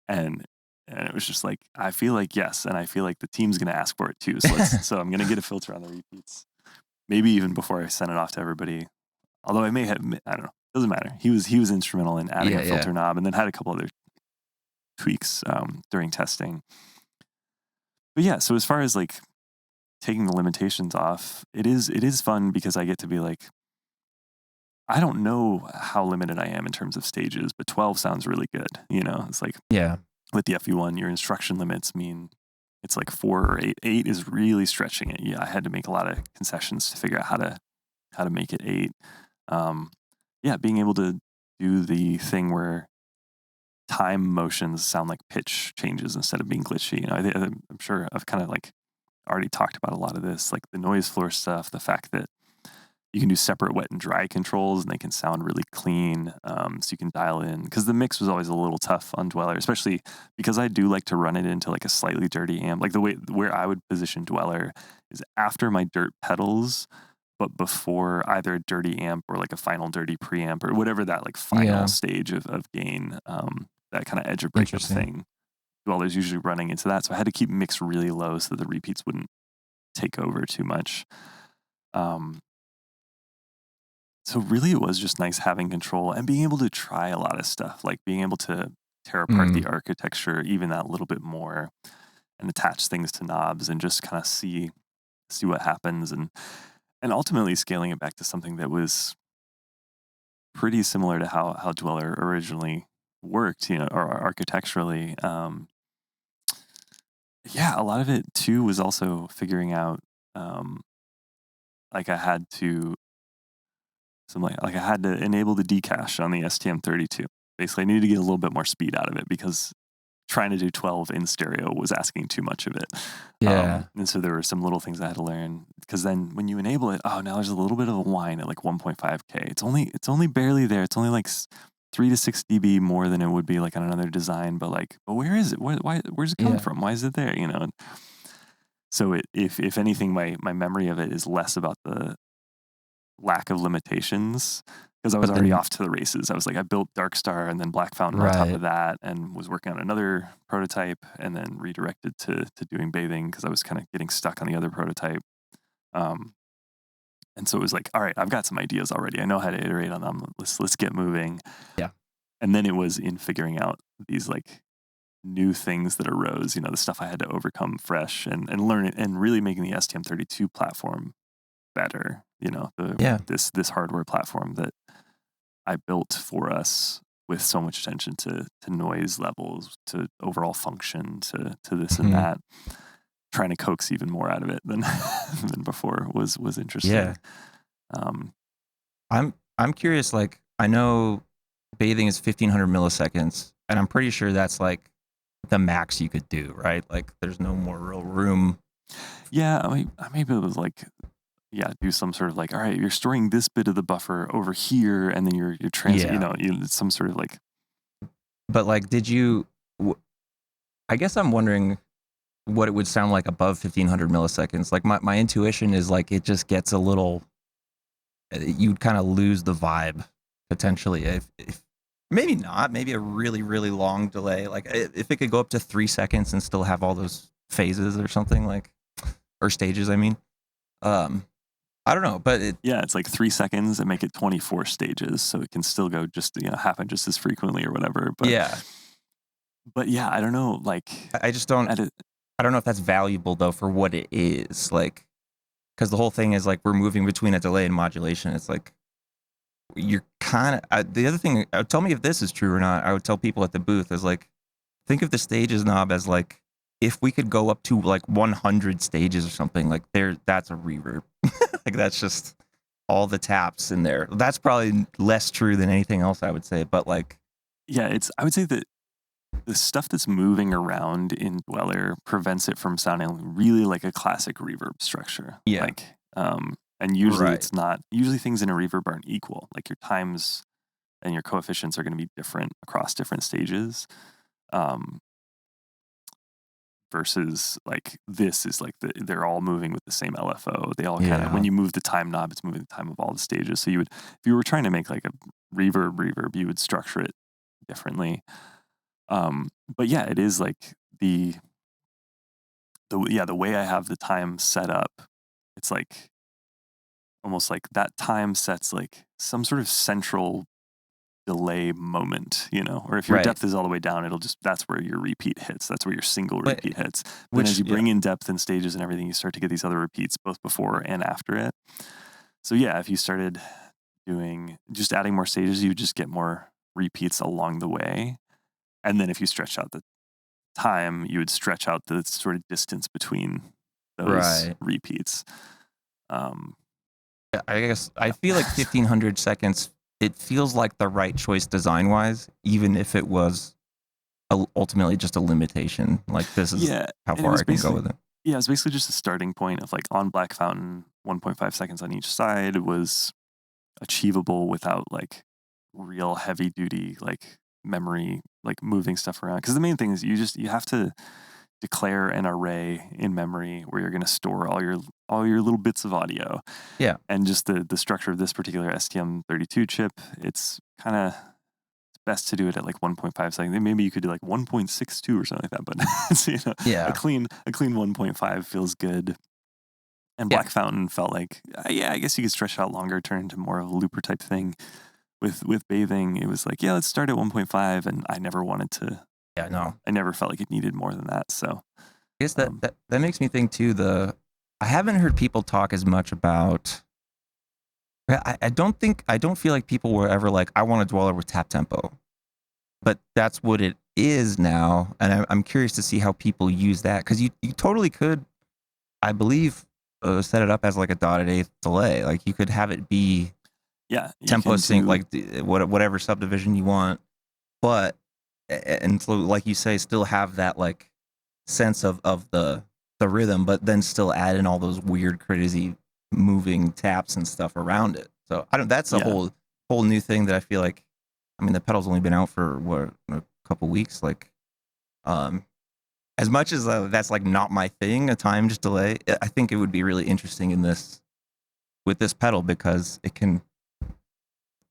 B: And it was just like, I feel like yes. And I feel like the team's going to ask for it too. So I'm going to get a filter on the repeats. Maybe even before I send it off to everybody. Although I may have, I don't know. Doesn't matter. He was instrumental in adding a filter knob, and then had a couple other tweaks during testing. But yeah, so as far as like taking the limitations off, it is fun because I get to be like, I don't know how limited I am in terms of stages, but 12 sounds really good. It's like
C: Yeah.
B: with the FU1, your instruction limits mean it's like 4 or 8. 8 is really stretching it. Yeah, I had to make a lot of concessions to figure out how to make it 8. Being able to do the thing where time motions sound like pitch changes instead of being glitchy. I'm sure I've kind of like already talked about a lot of this, like the noise floor stuff, the fact that you can do separate wet and dry controls and they can sound really clean. So you can dial in, because the mix was always a little tough on Dweller, especially because I do like to run it into like a slightly dirty amp. Like the way where I would position Dweller is after my dirt pedals, but before either a dirty amp or like a final dirty preamp or whatever that like final stage of gain, that kind of edge of breakup thing. Dweller's usually running into that. So I had to keep mix really low so that the repeats wouldn't take over too much. So really it was just nice having control and being able to try a lot of stuff, like being able to tear apart the architecture even that little bit more and attach things to knobs and just kind of see what happens, and ultimately scaling it back to something that was pretty similar to how Dweller originally worked, or architecturally. A lot of it too was also figuring out, like I had to enable the decache on the STM32. Basically, I needed to get a little bit more speed out of it because trying to do 12 in stereo was asking too much of it.
C: Yeah.
B: And so there were some little things I had to learn, because then when you enable it, now there's a little bit of a whine at like 1.5K. It's only barely there. It's only like 3 to 6 dB more than it would be like on another design, but where is it? Where's it coming from? Why is it there? So if anything, my memory of it is less about the lack of limitations, because I was already off to the races. I built Darkstar and then Black Fountain on top of that, and was working on another prototype, and then redirected to doing Bathing because I was kind of getting stuck on the other prototype. And so it was like, all right, I've got some ideas already. I know how to iterate on them. Let's get moving.
C: Yeah.
B: And then it was in figuring out these like new things that arose, the stuff I had to overcome fresh and learn it, and really making the STM32 platform better, this hardware platform that I built for us with so much attention to noise levels, to overall function, to this and that. Trying to coax even more out of it than than before was interesting.
C: Yeah. I'm curious, like, I know Bathing is 1500 milliseconds, and I'm pretty sure that's like the max you could do, right? Like there's no more real room.
B: Yeah, I mean, maybe it was like, do some sort of like, all right, you're storing this bit of the buffer over here, and then you're some sort of like.
C: But like, did you? I guess I'm wondering what it would sound like above 1500 milliseconds. Like my intuition is like it just gets a little. You'd kind of lose the vibe potentially if maybe not, maybe a really really long delay. Like if it could go up to 3 seconds and still have all those phases or something, like, or stages. I mean. I don't know, but
B: it's like 3 seconds and make it 24 stages, so it can still go just happen just as frequently or whatever. But I don't know. Like,
C: I just don't. I don't know if that's valuable though for what it is. Like, because the whole thing is like we're moving between a delay and modulation. It's like you're kind of. The other thing, tell me if this is true or not. I would tell people at the booth is like, think of the stages knob as like, if we could go up to like 100 stages or something, like that's a reverb. Like that's just all the taps in there. That's probably less true than anything else, I would say. But like,
B: I would say that the stuff that's moving around in Dweller prevents it from sounding really like a classic reverb structure.
C: Yeah.
B: Like, and usually it's not. Usually things in a reverb aren't equal. Like your times and your coefficients are going to be different across different stages. Versus like this is like they're all moving with the same LFO. They all kind of, when you move the time knob, it's moving the time of all the stages. So if you were trying to make like a reverb, you would structure it differently. But it is like the way I have the time set up, it's like almost like that time sets like some sort of central delay moment, or if your depth is all the way down, that's where your repeat hits. That's where your single repeat hits. But as you bring in depth and stages and everything, you start to get these other repeats both before and after it. So if you started just adding more stages, you would just get more repeats along the way. And then if you stretch out the time, you would stretch out the sort of distance between those repeats.
C: I guess I feel like 1500 seconds, it feels like the right choice design wise, even if it was ultimately just a limitation. Like this is how far I can go with it.
B: Yeah, it's basically just a starting point of like on Black Fountain, 1.5 seconds on each side was achievable without like real heavy duty like memory, like moving stuff around. Because the main thing is you have to declare an array in memory where you're going to store all your little bits of audio.
C: Yeah.
B: And just the structure of this particular STM32 chip, it's kind of best to do it at like 1.5 seconds. Maybe you could do like 1.62 or something like that, but so, a clean 1.5 feels good. And Black Fountain felt like, I guess you could stretch it out longer, turn into more of a looper type thing. With Bathing, it was like, let's start at 1.5, and I never wanted to.
C: Yeah, no.
B: I never felt like it needed more than that. So
C: I guess that makes me think too. I haven't heard people talk as much about. I don't feel like people were ever like, I want a dweller with tap tempo, but that's what it is now, and I'm curious to see how people use that, because you totally could, I believe, set it up as like a dotted eighth delay. Like you could have it be tempo sync, like whatever subdivision you want, but and so like you say, still have that like sense of the rhythm, but then still add in all those weird crazy moving taps and stuff around it. So that's a whole new thing that I feel like, I mean, the pedal's only been out for a couple weeks. Like as much as that's like not my thing, a timed delay, I think it would be really interesting with this pedal, because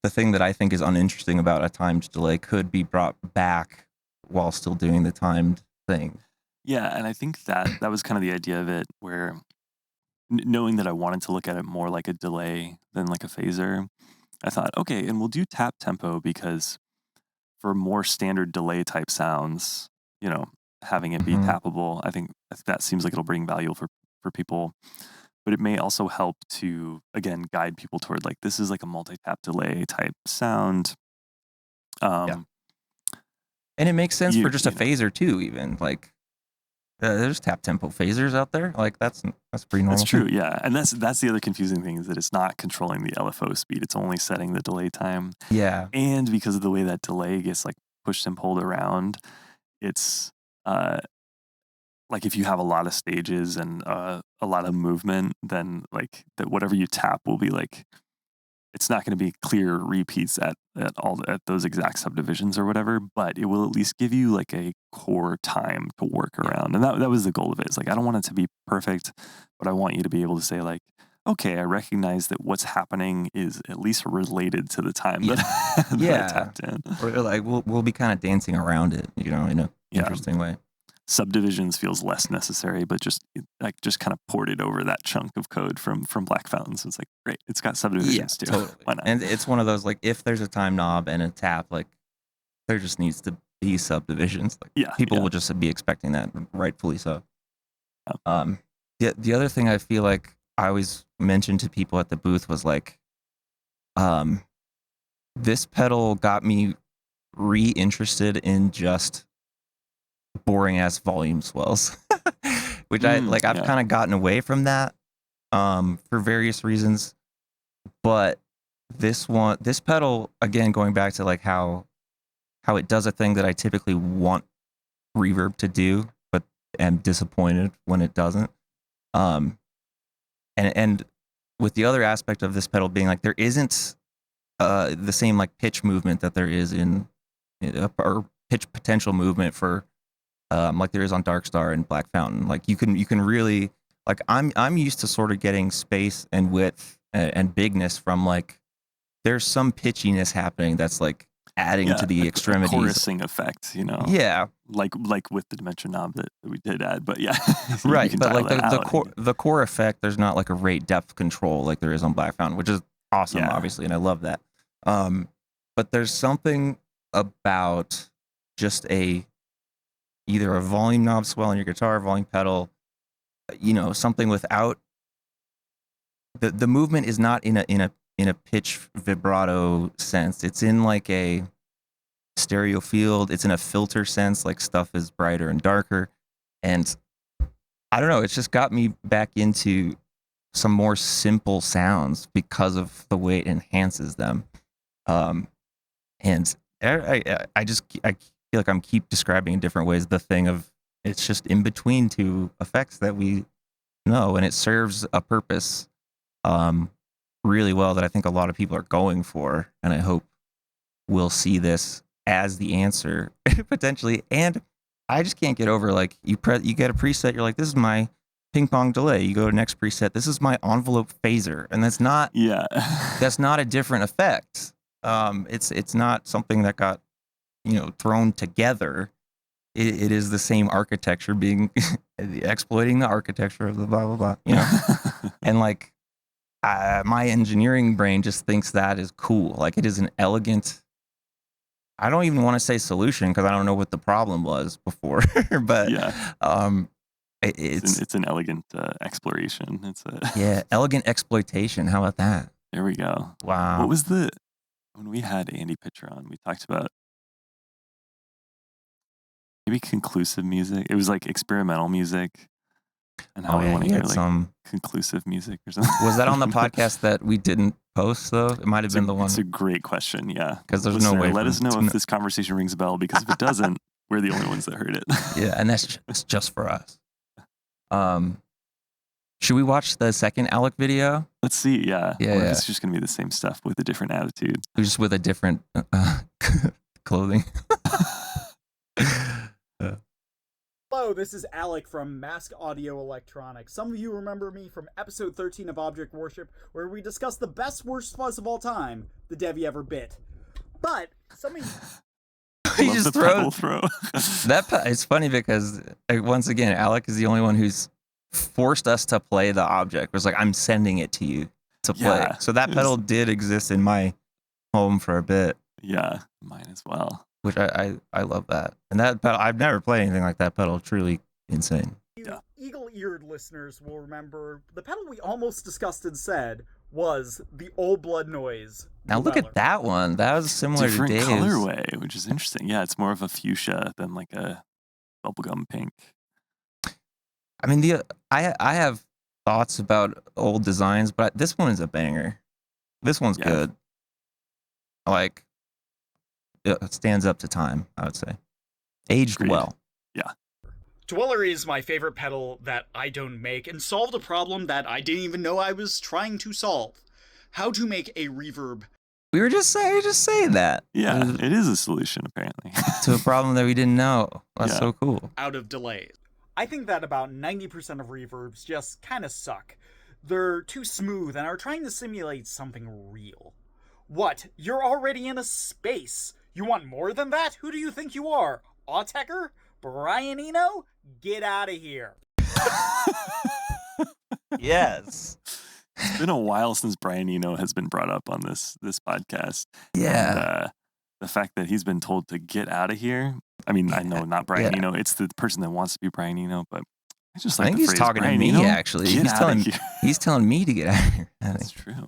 C: the thing that I think is uninteresting about a timed delay could be brought back while still doing the timed thing.
B: Yeah, and I think that was kind of the idea of it, where knowing that I wanted to look at it more like a delay than like a phaser, I thought, okay, and we'll do tap tempo, because for more standard delay type sounds, having it be tappable, I think that seems like it'll bring value for people. But it may also help to, again, guide people toward like, this is like a multi-tap delay type sound.
C: And it makes sense for just a phaser too, even like there's tap tempo phasers out there. Like that's pretty normal.
B: That's true. Yeah. And that's the other confusing thing, is that it's not controlling the LFO speed. It's only setting the delay time.
C: Yeah.
B: And because of the way that delay gets like pushed and pulled around, it's, like if you have a lot of stages and a lot of movement, then like that whatever you tap will be like, it's not going to be clear repeats at those exact subdivisions or whatever, but it will at least give you like a core time to work around. And that was the goal of it. It's like, I don't want it to be perfect, but I want you to be able to say like, okay, I recognize that what's happening is at least related to the time that I tapped in.
C: Or like we'll be kind of dancing around it, in an interesting way.
B: Subdivisions feels less necessary, but just kind of ported over that chunk of code from Black Fountain. So it's like, great, it's got subdivisions too.
C: Totally.
B: Why not?
C: And it's one of those, like, if there's a time knob and a tap, like there just needs to be subdivisions. Like, people will just be expecting that, rightfully so. The other thing I feel like I always mentioned to people at the booth was like, this pedal got me re-interested in just boring ass volume swells, which I've kind of gotten away from that for various reasons. But this pedal, again, going back to like how it does a thing that I typically want reverb to do, but am disappointed when it doesn't. And with the other aspect of this pedal being like, there isn't the same like pitch movement that there is or pitch potential movement for like there is on Dark Star and Black Fountain. Like you can really, like I'm used to sort of getting space and width and bigness from like, there's some pitchiness happening that's like adding to the extremities.
B: A chorusing effect,
C: Yeah.
B: Like with the dimension knob that we did add, but yeah.
C: Right, but like the core effect, there's not like a rate depth control like there is on Black Fountain, which is awesome, obviously, and I love that. But there's something about just either a volume knob swell on your guitar, volume pedal, something without the movement is not in a in a pitch vibrato sense. It's in like a stereo field. It's in a filter sense, like stuff is brighter and darker. And I don't know, it's just got me back into some more simple sounds because of the way it enhances them. And I feel like I'm keep describing in different ways the thing of it's just in between two effects that we know, and it serves a purpose really well that I think a lot of people are going for, and I hope we'll see this as the answer potentially. And I just can't get over like you get a preset, you're like, this is my ping pong delay. You go to next preset, this is my envelope phaser, and that's not that's not a different effect. It's not something that got thrown together. It is the same architecture being exploiting the architecture of the blah blah blah. And like my engineering brain just thinks that is cool. Like it is an elegant. I don't even want to say solution because I don't know what the problem was before, but
B: it's an elegant exploration. It's
C: elegant exploitation. How about that?
B: There we go.
C: Wow.
B: What was when we had Andy Pitcher on? We talked about maybe conclusive music. It was like experimental music, and how we want to hear like some conclusive music or something.
C: Was that on the podcast that we didn't post though? It might have been the one.
B: It's a great question. Yeah,
C: because there's no way.
B: Let us know if this conversation rings a bell, because if it doesn't, we're the only ones that heard it.
C: Yeah, and that's just for us. Should we watch the second Alec video?
B: Let's see. Yeah.
C: Yeah.
B: It's just gonna be the same stuff with a different attitude.
C: Just with a different clothing.
I: Hello, this is Alec from Mask Audio Electronics. Some of you remember me from episode 13 of Object Worship, where we discussed the best worst fuzz of all time, the Dev you ever bit. But some of you...
C: He just throw. It's funny because once again, Alec is the only one who's forced us to play the object. It was like, I'm sending it to you to play.
B: Yeah,
C: so that pedal did exist in my home for a bit.
B: Yeah, mine as well.
C: Which I love that. And that pedal, I've never played anything like that pedal. Truly insane.
I: You eagle-eared listeners will remember the pedal we almost discussed and said was the Old Blood Noise.
C: Now look at that one. That was similar
B: Different
C: to Dave's.
B: colorway, which is interesting. Yeah, it's more of a fuchsia than like a bubblegum pink.
C: I mean, I have thoughts about old designs, but this one is a banger. This one's good. Like, it stands up to time, I would say. Aged well.
B: Yeah.
I: Dweller is my favorite pedal that I don't make, and solved a problem that I didn't even know I was trying to solve. How to make a reverb.
C: We were just saying that.
B: Yeah, it is a solution, apparently.
C: To a problem that we didn't know. That's so cool.
I: Out of delays. I think that about 90% of reverbs just kind of suck. They're too smooth and are trying to simulate something real. What? You're already in a space. You want more than that? Who do you think you are? Autechre? Brian Eno? Get out of here.
C: Yes.
B: It's been a while since Brian Eno has been brought up on this podcast.
C: Yeah.
B: And, the fact that he's been told to get out of here. I mean, I know not Brian Eno. It's the person that wants to be Brian Eno, but I just like
C: I think
B: the
C: he's
B: phrase,
C: talking
B: Brian
C: to me,
B: Eno,
C: actually.
B: Here.
C: He's telling me to get out of here.
B: That's true.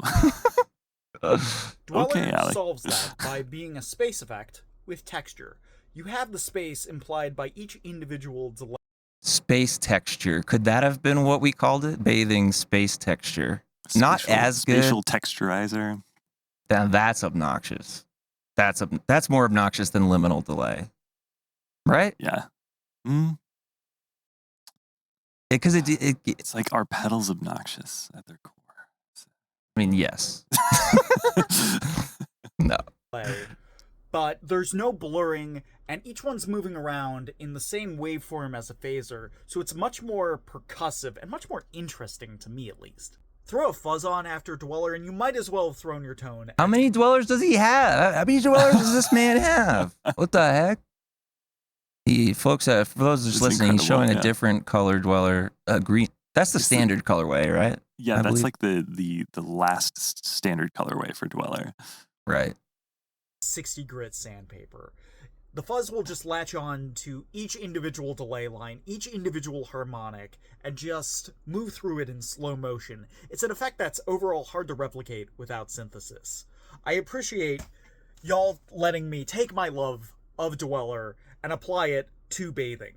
I: Dweller
B: Okay, Alec.
I: solves that by being a space effect with texture. You have the space implied by each individual delay.
C: Space texture. Could that have been what we called it? Bathing space texture. Not as good.
B: Spatial texturizer.
C: That's obnoxious. That's more obnoxious than liminal delay. Right?
B: Yeah.
C: Because
B: it's like, our pedals obnoxious at their core.
C: I mean, yes. No.
I: But there's no blurring, and each one's moving around in the same waveform as a phaser, so it's much more percussive and much more interesting to me, at least. Throw a fuzz on after Dweller, and you might as well have thrown your tone.
C: How many dwellers does he have? How many dwellers does this man have? What the heck? Folks, for those just listening, he's showing a different color dweller. Green. That's the standard colorway, right?
B: Yeah, that's like the last standard colorway for dweller.
C: Right.
I: 60 grit sandpaper. the fuzz will just latch on to each individual delay line, each individual harmonic, and just move through it in slow motion. It's an effect that's overall hard to replicate without synthesis. I appreciate y'all letting me take my love of Dweller and apply it to bathing.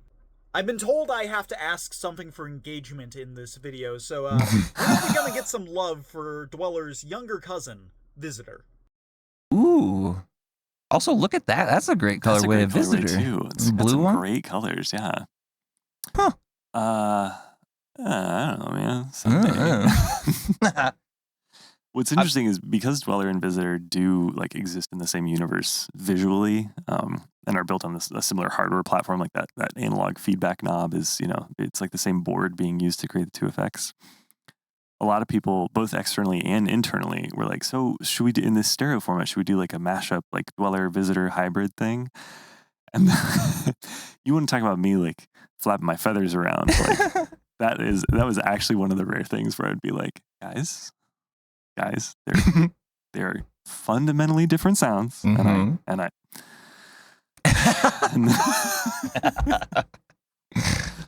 I: I've been told I have to ask something for engagement in this video, so we're probably gonna get some love for Dweller's younger cousin, Visitor.
C: Ooh. Also, look at that. That's a great colorway of Visitor.
B: Too. It's got
C: blue
B: some
C: one.
B: great colors, yeah.
C: Huh.
B: I don't know, man. Someday. What's interesting is because Dweller and Visitor do like exist in the same universe visually, and are built on a similar hardware platform, like that analog feedback knob is, it's like the same board being used to create the two effects. A lot of people, both externally and internally, were like, so should we do in this stereo format, should we do like a mashup, like Dweller Visitor hybrid thing? And you want to talk about me like flapping my feathers around, like that was actually one of the rare things where I'd be like, guys, they're fundamentally different sounds,
C: Mm-hmm.
B: and I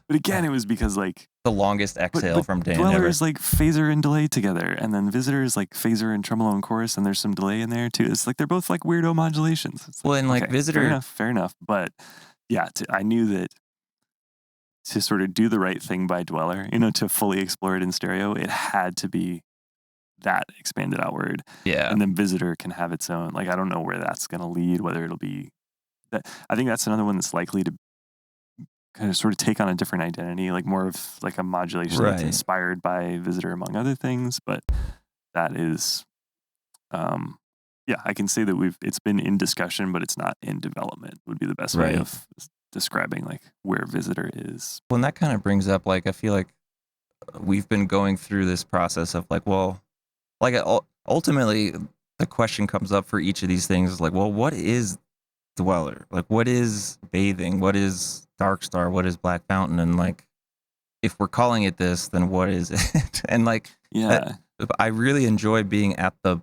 B: but again, it was because like
C: the longest exhale from Dan
B: Dweller
C: ever.
B: is like phaser and delay together, and then Visitor is like phaser and tremolo and chorus, and there's some delay in there too. It's like they're both like weirdo modulations. It's
C: Well, and like
B: okay,
C: Visitor,
B: fair enough. But yeah, I knew that to sort of do the right thing by Dweller, to fully explore it in stereo, it had to be that expanded outward.
C: yeah,
B: And then Visitor can have its own. Like, I don't know where that's going to lead, whether it'll be that. I think that's another one that's likely to kind of sort of take on a different identity, like more of like a modulation that's
C: Right.
B: inspired by Visitor, among other things. But that is, I can say that it's been in discussion, but it's not in development, would be the best way
C: Right.
B: of describing like where Visitor is.
C: well, and that kind of brings up like I feel like we've been going through this process of like, well, like ultimately the question comes up for each of these things is like, well, what is Dweller? Like, what is Bathing? What is Darkstar? What is Black Fountain? And like, if we're calling it this, then what is it? And like,
B: Yeah.
C: I really enjoy being at the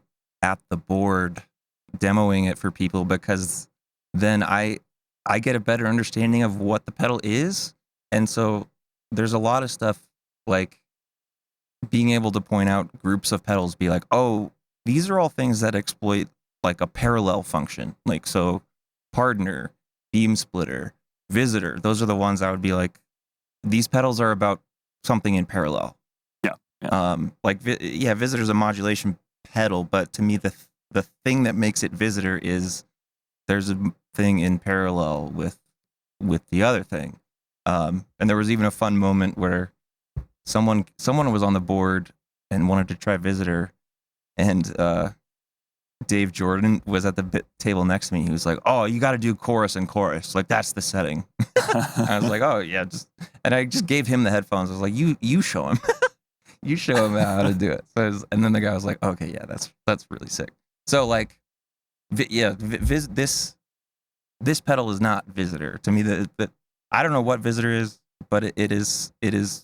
C: board demoing it for people, because then I get a better understanding of what the pedal is. And so there's a lot of stuff like being able to point out groups of pedals, be like, oh, these are all things that exploit like a parallel function. Like, so Pardoner, Beam Splitter, Visitor, those are the ones I would be like, these pedals are about something in parallel.
B: Yeah.
C: Visitor's a modulation pedal, but to me, the thing that makes it Visitor is there's a thing in parallel with the other thing. And there was even a fun moment where someone was on the board and wanted to try Visitor, and Dave Jordan was at the table next to me. He was like, "Oh, you got to do chorus and chorus. Like that's the setting." I was like, "Oh yeah," and I just gave him the headphones. I was like, "You show him, you show him how to do it." And then the guy was like, "Okay, yeah, that's really sick." So like, this pedal is not Visitor to me. That I don't know what Visitor is, but it is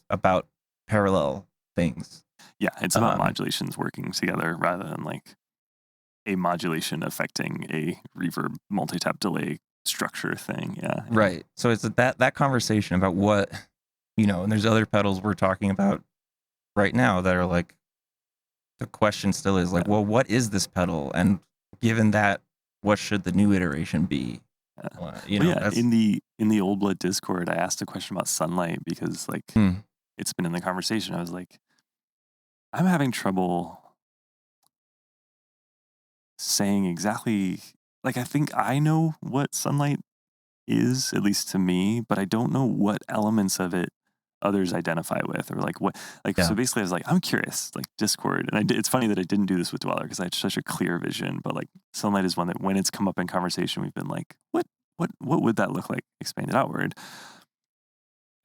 C: about parallel things.
B: Yeah, it's about modulations working together rather than like a modulation affecting a reverb multi-tap delay structure thing. Yeah.
C: Right. So it's that conversation about what, and there's other pedals we're talking about right now that are like, the question still is like, well, what is this pedal? And given that, what should the new iteration be?
B: In the Old Blood Discord, I asked a question about Sunlight because like it's been in the conversation. I was like, I'm having trouble saying exactly, like, I think I know what Sunlight is, at least to me, but I don't know what elements of it others identify with, or like what, like, so basically I was like, I'm curious, like Discord, and it's funny that I didn't do this with Dweller because I had such a clear vision, but like Sunlight is one that when it's come up in conversation, we've been like, what would that look like expanded outward?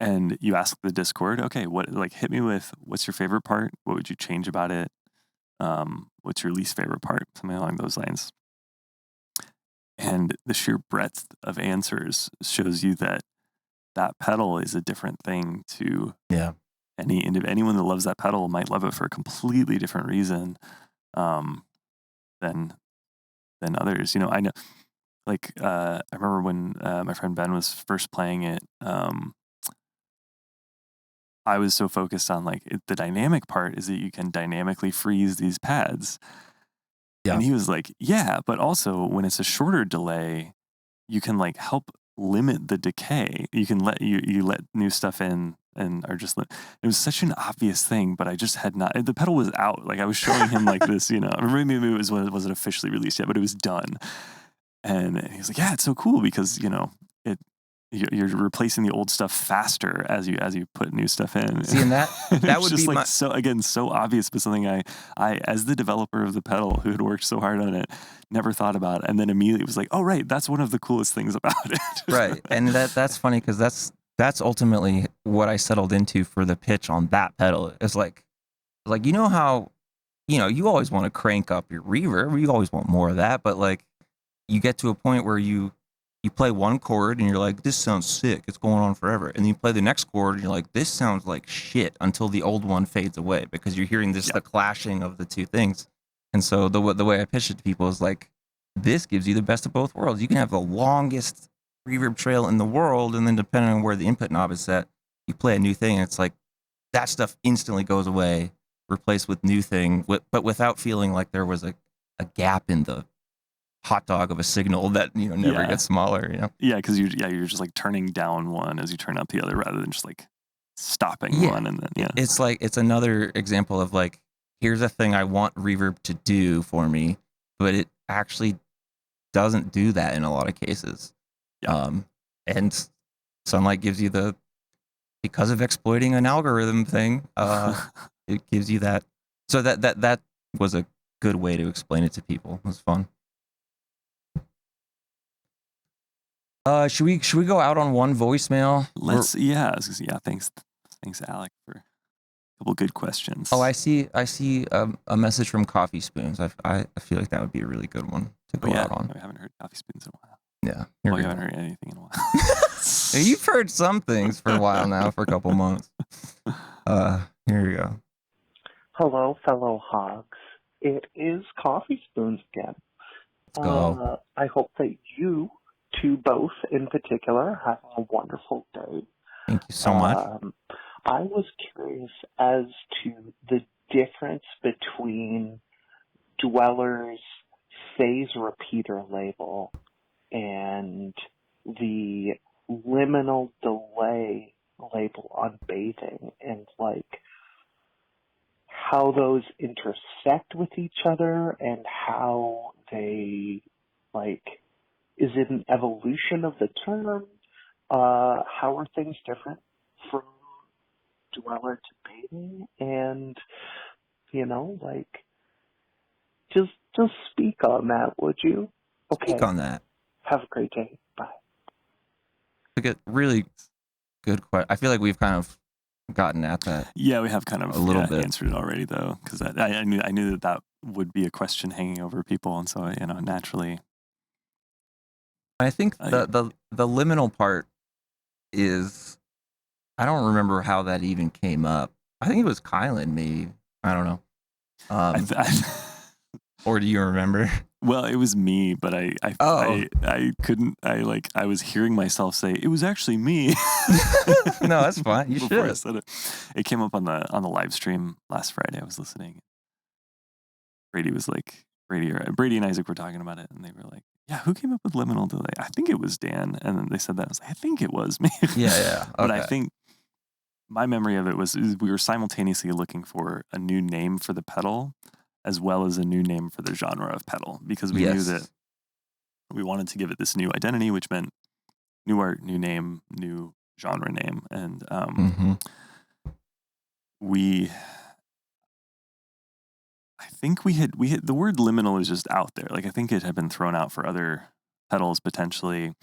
B: And you ask the Discord, okay, hit me with, what's your favorite part? What would you change about it? What's your least favorite part? Something along those lines. And the sheer breadth of answers shows you that pedal is a different thing to anyone that loves that pedal might love it for a completely different reason than others. I know like I remember when my friend Ben was first playing it. I was so focused on like the dynamic part is that you can dynamically freeze these pads.
C: Yeah.
B: And he was like, yeah, but also when it's a shorter delay, you can like help limit the decay. You can let you let new stuff in and are just it was such an obvious thing, but I just had not. The pedal was out. Like I was showing him like this, maybe it wasn't officially released yet, but it was done. And he was like, yeah, it's so cool because you're replacing the old stuff faster as you put new stuff in.
C: See, and that would
B: just
C: be
B: like so obvious, but something I as the developer of the pedal who had worked so hard on it never thought about, and then immediately was like, oh right, that's one of the coolest ththings about it.
C: Right, and that's funny because that's ultimately what I settled into for the pitch on that pedal. It's like how you always want to crank up your reverb, you always want more of that, but like you get to a point where you play one chord and you're like, this sounds sick, it's going on forever. And then you play the next chord and you're like, this sounds like shit until the old one fades away because you're hearing the clashing of the two things. And so the way I pitch it to people is like, this gives you the best of both worlds. You can have the longest reverb trail in the world, and then depending on where the input knob is set, you play a new thing and it's like that stuff instantly goes away, replaced with new thing, but without feeling like there was a gap in the hot dog of a signal that never gets smaller.
B: Yeah, because you're just like turning down one as you turn up the other, rather than just like stopping one and then
C: It's like it's another example of like, here's a thing I want reverb to do for me, but it actually doesn't do that in a lot of cases. And Sunlight gives you because of exploiting an algorithm thing, it gives you that. So that was a good way to explain it to people. It was fun. Should we go out on one voicemail?
B: Thanks Alec for a couple good questions.
C: Oh, I see a message from Coffee Spoons. I feel like that would be a really good one to go out on.
B: I haven't heard Coffee Spoons in a while.
C: Yeah.
B: You haven't heard anything in a while.
C: You've heard some things for a while now, for a couple months. Here we go.
J: Hello, fellow hogs. It is Coffee Spoons again.
C: Let's go.
J: I hope that you two both in particular have a wonderful day.
C: Thank you so much.
J: I was curious as to the difference between Dweller's phase repeater label and the liminal delay label on Bathing, and like how those intersect with each other and how they is it an evolution of the term? How are things different from Dweller to Bathing? And just speak on that, would you? Okay.
C: Speak on that.
J: Have a great day. Bye.
C: Really good question. I feel like we've kind of gotten at that.
B: Yeah, we have kind of
C: a little bit
B: answered it already, though, because I knew that would be a question hanging over people, and so naturally.
C: I think the liminal part is, I don't remember how that even came up. I think it was Kylan, maybe. I don't know. Or do you remember?
B: Well, it was me, but I couldn't. I was hearing myself say it was actually me.
C: No, that's fine. You should.
B: I said it. It came up on the live stream last Friday. I was listening. Brady was like, Brady and Isaac were talking about it, and they were like, yeah, who came up with liminal delay? I think it was Dan. And then they said that. I was like, I think it was me.
C: Yeah. Okay.
B: But I think my memory of it was we were simultaneously looking for a new name for the pedal as well as a new name for the genre of pedal, because we knew that we wanted to give it this new identity, which meant new art, new name, new genre name. And I think we had the word liminal is just out there. Like I think it had been thrown out for other pedals potentially.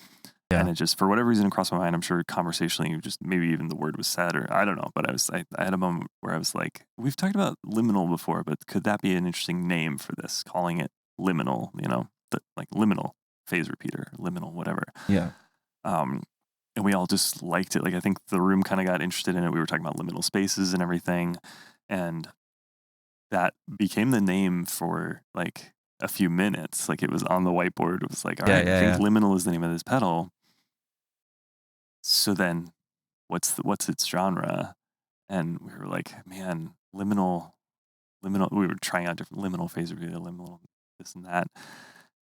B: Yeah. And it just, for whatever reason, crossed my mind. I'm sure conversationally, just maybe even the word was said, or I don't know. But I had a moment where I was like, we've talked about liminal before, but could that be an interesting name for this? Calling it liminal, like liminal phase repeater, liminal, whatever.
C: Yeah.
B: And we all just liked it. Like I think the room kind of got interested in it. We were talking about liminal spaces and everything, and that became the name for like a few minutes. Like it was on the whiteboard. It was like, all
C: Yeah,
B: right,
C: yeah,
B: I think
C: yeah.
B: liminal is the name of this pedal. So then what's its genre? And we were like, man, liminal, we were trying out different liminal phase review, liminal this and that,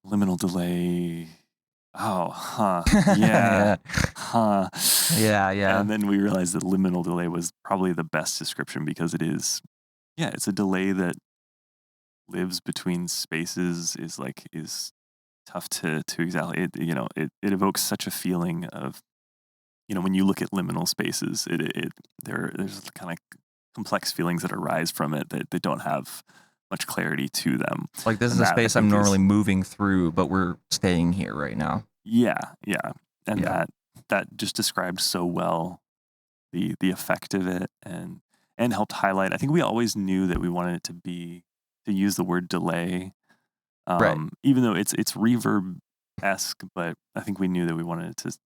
B: liminal delay. Oh, huh. Yeah. Huh.
C: Yeah, yeah.
B: And then we realized that liminal delay was probably the best description because it is, yeah, it's a delay that lives between spaces, is tough to exactly, it evokes such a feeling of, when you look at liminal spaces, there's kind of complex feelings that arise from it that don't have much clarity to them.
C: Like this is
B: And
C: a
B: that, I
C: space I'm
B: think,
C: normally moving through, but we're staying here right now.
B: Yeah. And
C: Yeah.
B: that just described so well the effect of it and helped highlight. I think we always knew that we wanted it to use the word delay.
C: Right.
B: Even though it's reverb-esque, but I think we knew that we wanted it to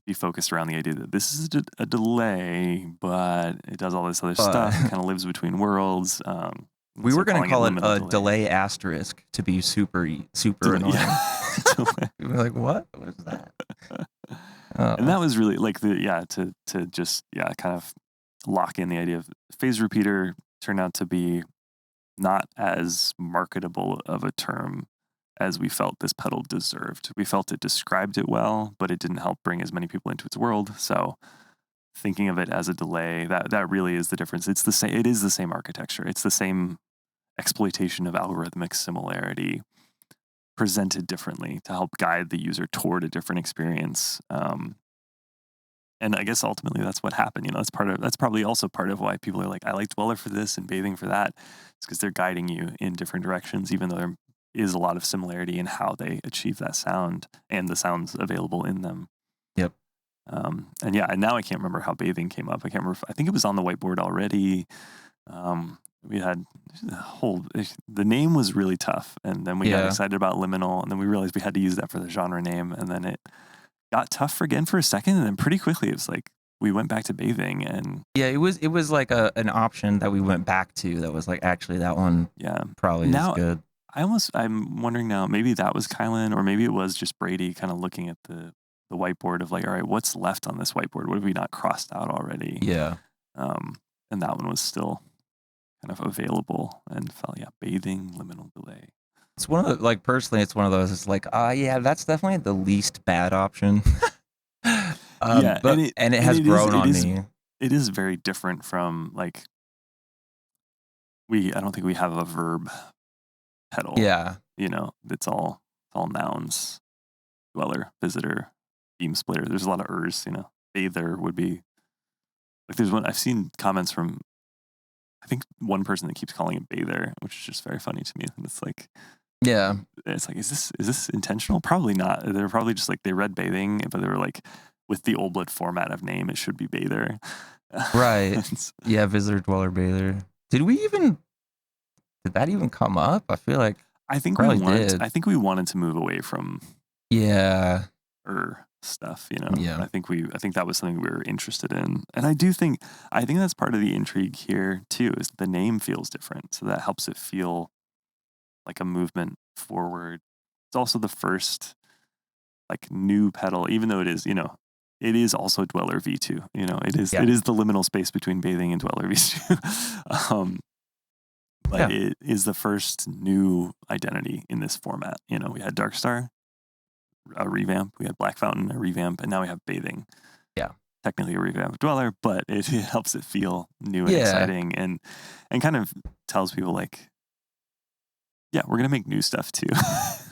B: be focused around the idea that this is a delay, but it does all this other stuff. It kind of lives between worlds.
C: We were going to call it a
B: liminal
C: delay asterisk to be super annoying.
B: Yeah.
C: We were like, what? What is that?
B: And that was really like to just kind of lock in the idea of phase repeater turned out to be not as marketable of a term as we felt this pedal deserved. We felt it described it well, but it didn't help bring as many people into its world. So thinking of it as a delay, that really is the difference. It's the same. It is the same architecture. It's the same exploitation of algorithmic similarity presented differently to help guide the user toward a different experience. And I guess ultimately that's what happened. That's probably also part of why people are like, I like Dweller for this and Bathing for that. It's because they're guiding you in different directions, even though there is a lot of similarity in how they achieve that sound and the sounds available in them.
C: Yep.
B: And now I can't remember how Bathing came up. I can't remember. I think it was on the whiteboard already. We had the name was really tough, and then we got excited about liminal, and then we realized we had to use that for the genre name, and then it got tough for a second, and then pretty quickly it was like we went back to Bathing, and
C: it was like an option that we went back to that was like actually that one probably is good.
B: I'm wondering now, maybe that was Kylan, or maybe it was just Brady kind of looking at the whiteboard of like, all right, what's left on this whiteboard? What have we not crossed out already?
C: Yeah.
B: And that one was still kind of available and felt, Bathing, liminal delay.
C: It's one of the, personally, it's one of those, it's like, that's definitely the least bad option. But it has grown on me.
B: It is very different from like, I don't think we have a verb pedal.
C: Yeah.
B: It's all nouns. Dweller, visitor, beam splitter. There's a lot of ers, Bather would be like, there's one, I've seen comments from, I think one person that keeps calling it Bather, which is just very funny to me. And it's like, it's like, is this intentional? Probably not. They're probably just like, they read Bathing, but they were like, with the old blood format of name, it should be Bather.
C: Right. Visitor, dweller, bather. Did that even come up? I feel like
B: I think we wanted to move away from stuff,
C: Yeah.
B: I think that was something we were interested in. And I think that's part of the intrigue here too, is the name feels different. So that helps it feel like a movement forward. It's also the first like new pedal, even though it is, it is also Dweller V2. It is the liminal space between Bathing and Dweller V2. But it is the first new identity in this format. We had Darkstar, a revamp. We had Black Fountain, a revamp, and now we have Bathing.
C: Yeah,
B: technically a revamp of Dweller, but it helps it feel new and exciting, and kind of tells people like, we're gonna make new stuff too.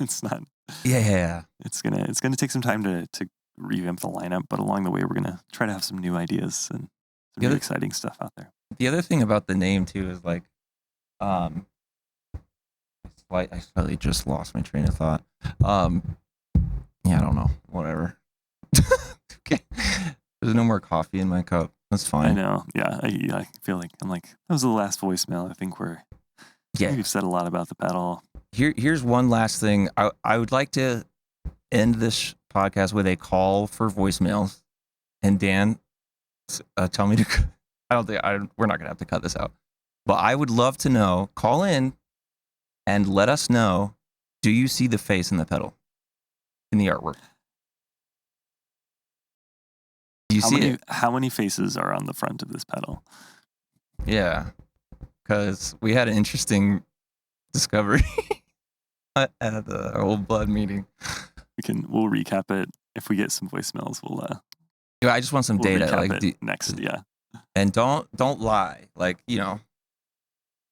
B: It's not. It's gonna take some time to revamp the lineup, but along the way, we're gonna try to have some new ideas and some really exciting stuff out there.
C: The other thing about the name too is like, I slightly just lost my train of thought. I don't know. Whatever. Okay. There's no more coffee in my cup. That's fine.
B: I know. Yeah. I feel like that was the last voicemail. I think we've said a lot about the pedal.
C: Here's one last thing. I would like to end this podcast with a call for voicemails. And Dan, tell me to. We're not gonna have to cut this out. But I would love to know. Call in. and let us know, do you see the face in the pedal? In the artwork? Do you see it?
B: How many faces are on the front of this pedal?
C: Yeah. Because we had an interesting discovery at the Old Blood meeting.
B: We'll recap it. If we get some voicemails,
C: I just want some data. Like
B: next, yeah.
C: And don't lie. Like, you know,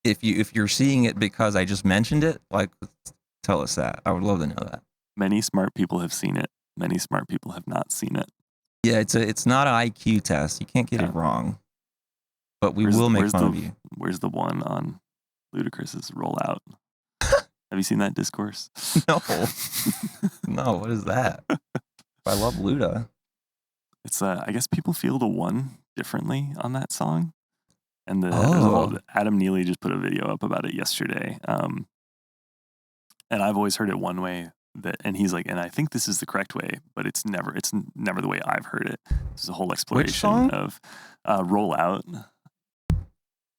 C: if you're seeing it because I just mentioned it, like, tell us that. I would love to know that.
B: Many smart people have seen it. Many smart people have not seen it.
C: Yeah, it's not an IQ test. You can't get it wrong. But we will make fun of you.
B: Where's the one on Ludacris's rollout? Have you seen that discourse?
C: No. No, what is that? I love Luda.
B: It's I guess people feel the one differently on that song. And Adam Neely just put a video up about it yesterday. And I've always heard it one way, and he's like, and I think this is the correct way, but it's never the way I've heard it. This is a whole exploration of rollout.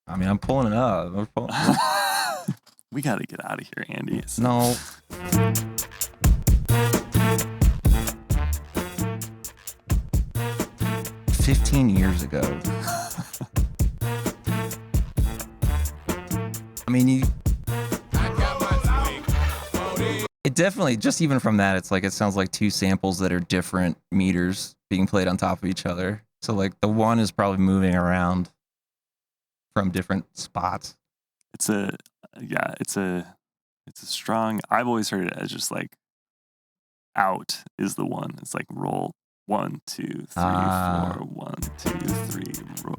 C: I mean, I'm pulling it up.
B: We got to get out of here, Andy.
C: No. $15 years ago. I mean, it definitely, just even from that, it's like, it sounds like two samples that are different meters being played on top of each other. So like the one is probably moving around from different spots.
B: It's a strong, I've always heard it as just like out is the one. It's like roll 1, 2, 3, 4, 1, 2, 3, roll.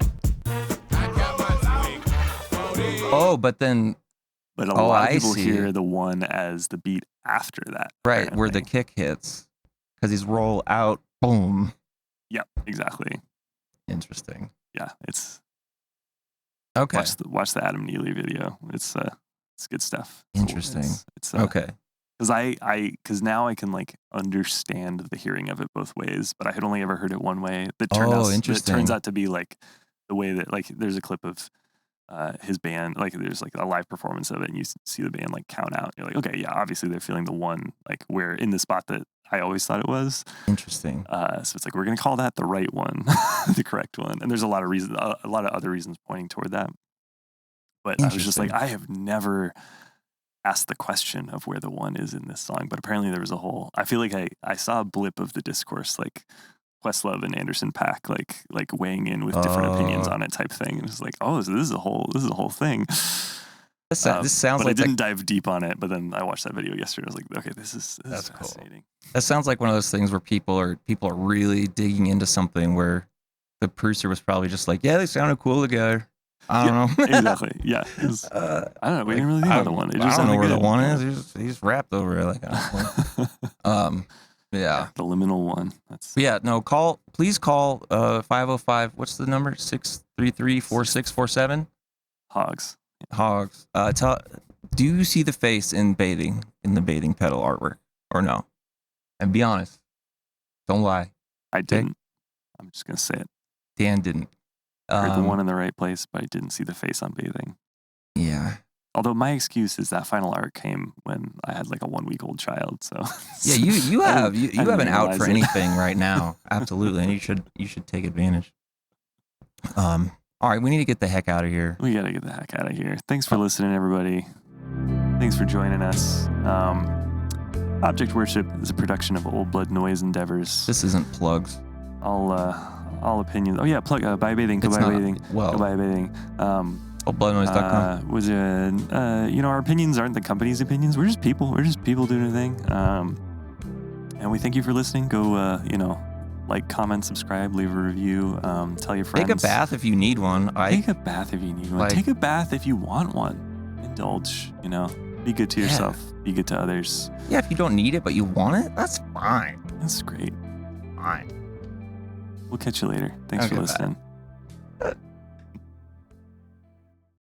C: Oh, but then,
B: but a lot of people hear the one as the beat after that.
C: Right,
B: apparently.
C: where the kick hits. Because he's roll out, boom.
B: Yep, exactly.
C: Interesting.
B: Yeah, it's
C: okay.
B: Watch the Adam Neely video. It's good stuff.
C: Interesting.
B: It's
C: okay.
B: Because now I can like understand the hearing of it both ways, but I had only ever heard it one way. It turns out to be like the way that, like, there's a clip of his band, like there's like a live performance of it, and you see the band like count out. You're like, okay, yeah, obviously they're feeling the one, like where in the spot that I always thought it was.
C: Interesting.
B: So it's like, we're gonna call that the right one, the correct one, and there's a lot of reasons, a lot of other reasons pointing toward that. But I was just like, I have never asked the question of where the one is in this song, but apparently there was a whole. I feel like I saw a blip of the discourse, like Questlove and Anderson .Paak, like weighing in with different opinions on it, type thing. And it's like, oh, so this is a whole thing.
C: This sounds
B: but
C: like
B: I didn't dive deep on it. But then I watched that video yesterday. I was like, okay, this is fascinating.
C: Cool. That sounds like one of those things where people are really digging into something where the producer was probably just like, yeah, they sounded cool together. I don't know.
B: Exactly. Yeah. I don't know. We didn't really think about the one. It just
C: I don't know where
B: good.
C: the one is. He just rapped over it. Like, yeah.
B: The liminal one.
C: Please call 505. What's the number? 633-4647.
B: Hogs.
C: Do you see the face in the bathing pedal artwork or no? And be honest. Don't lie.
B: I didn't. I'm just gonna say it.
C: Dan didn't.
B: Heard the one in the right place, but I didn't see the face on bathing.
C: Yeah.
B: Although my excuse is that final art came when I had like a 1-week-old child. So
C: yeah, you have an out for anything right now. Absolutely, and you should take advantage. All right, we need to get the heck out of here.
B: We gotta get the heck out of here. Thanks for listening, everybody. Thanks for joining us. Object Worship is a production of Old Blood Noise Endeavors.
C: This isn't plugs.
B: All opinions. Oh yeah, plug. Buy bathing. Go buy bathing. Go buy bathing.
C: Oldbloodnoise.com.
B: Our opinions aren't the company's opinions. We're just people. We're just people doing a thing. And we thank you for listening. Go, like, comment, subscribe, leave a review. Tell your friends.
C: Take a bath if you need one.
B: Take a bath if you need one. Take a bath if you want one. Indulge. Be good to yourself. Be good to others.
C: Yeah, if you don't need it but you want it, that's fine.
B: That's great.
C: Fine.
B: We'll catch you later. Thanks for listening.
C: Bye.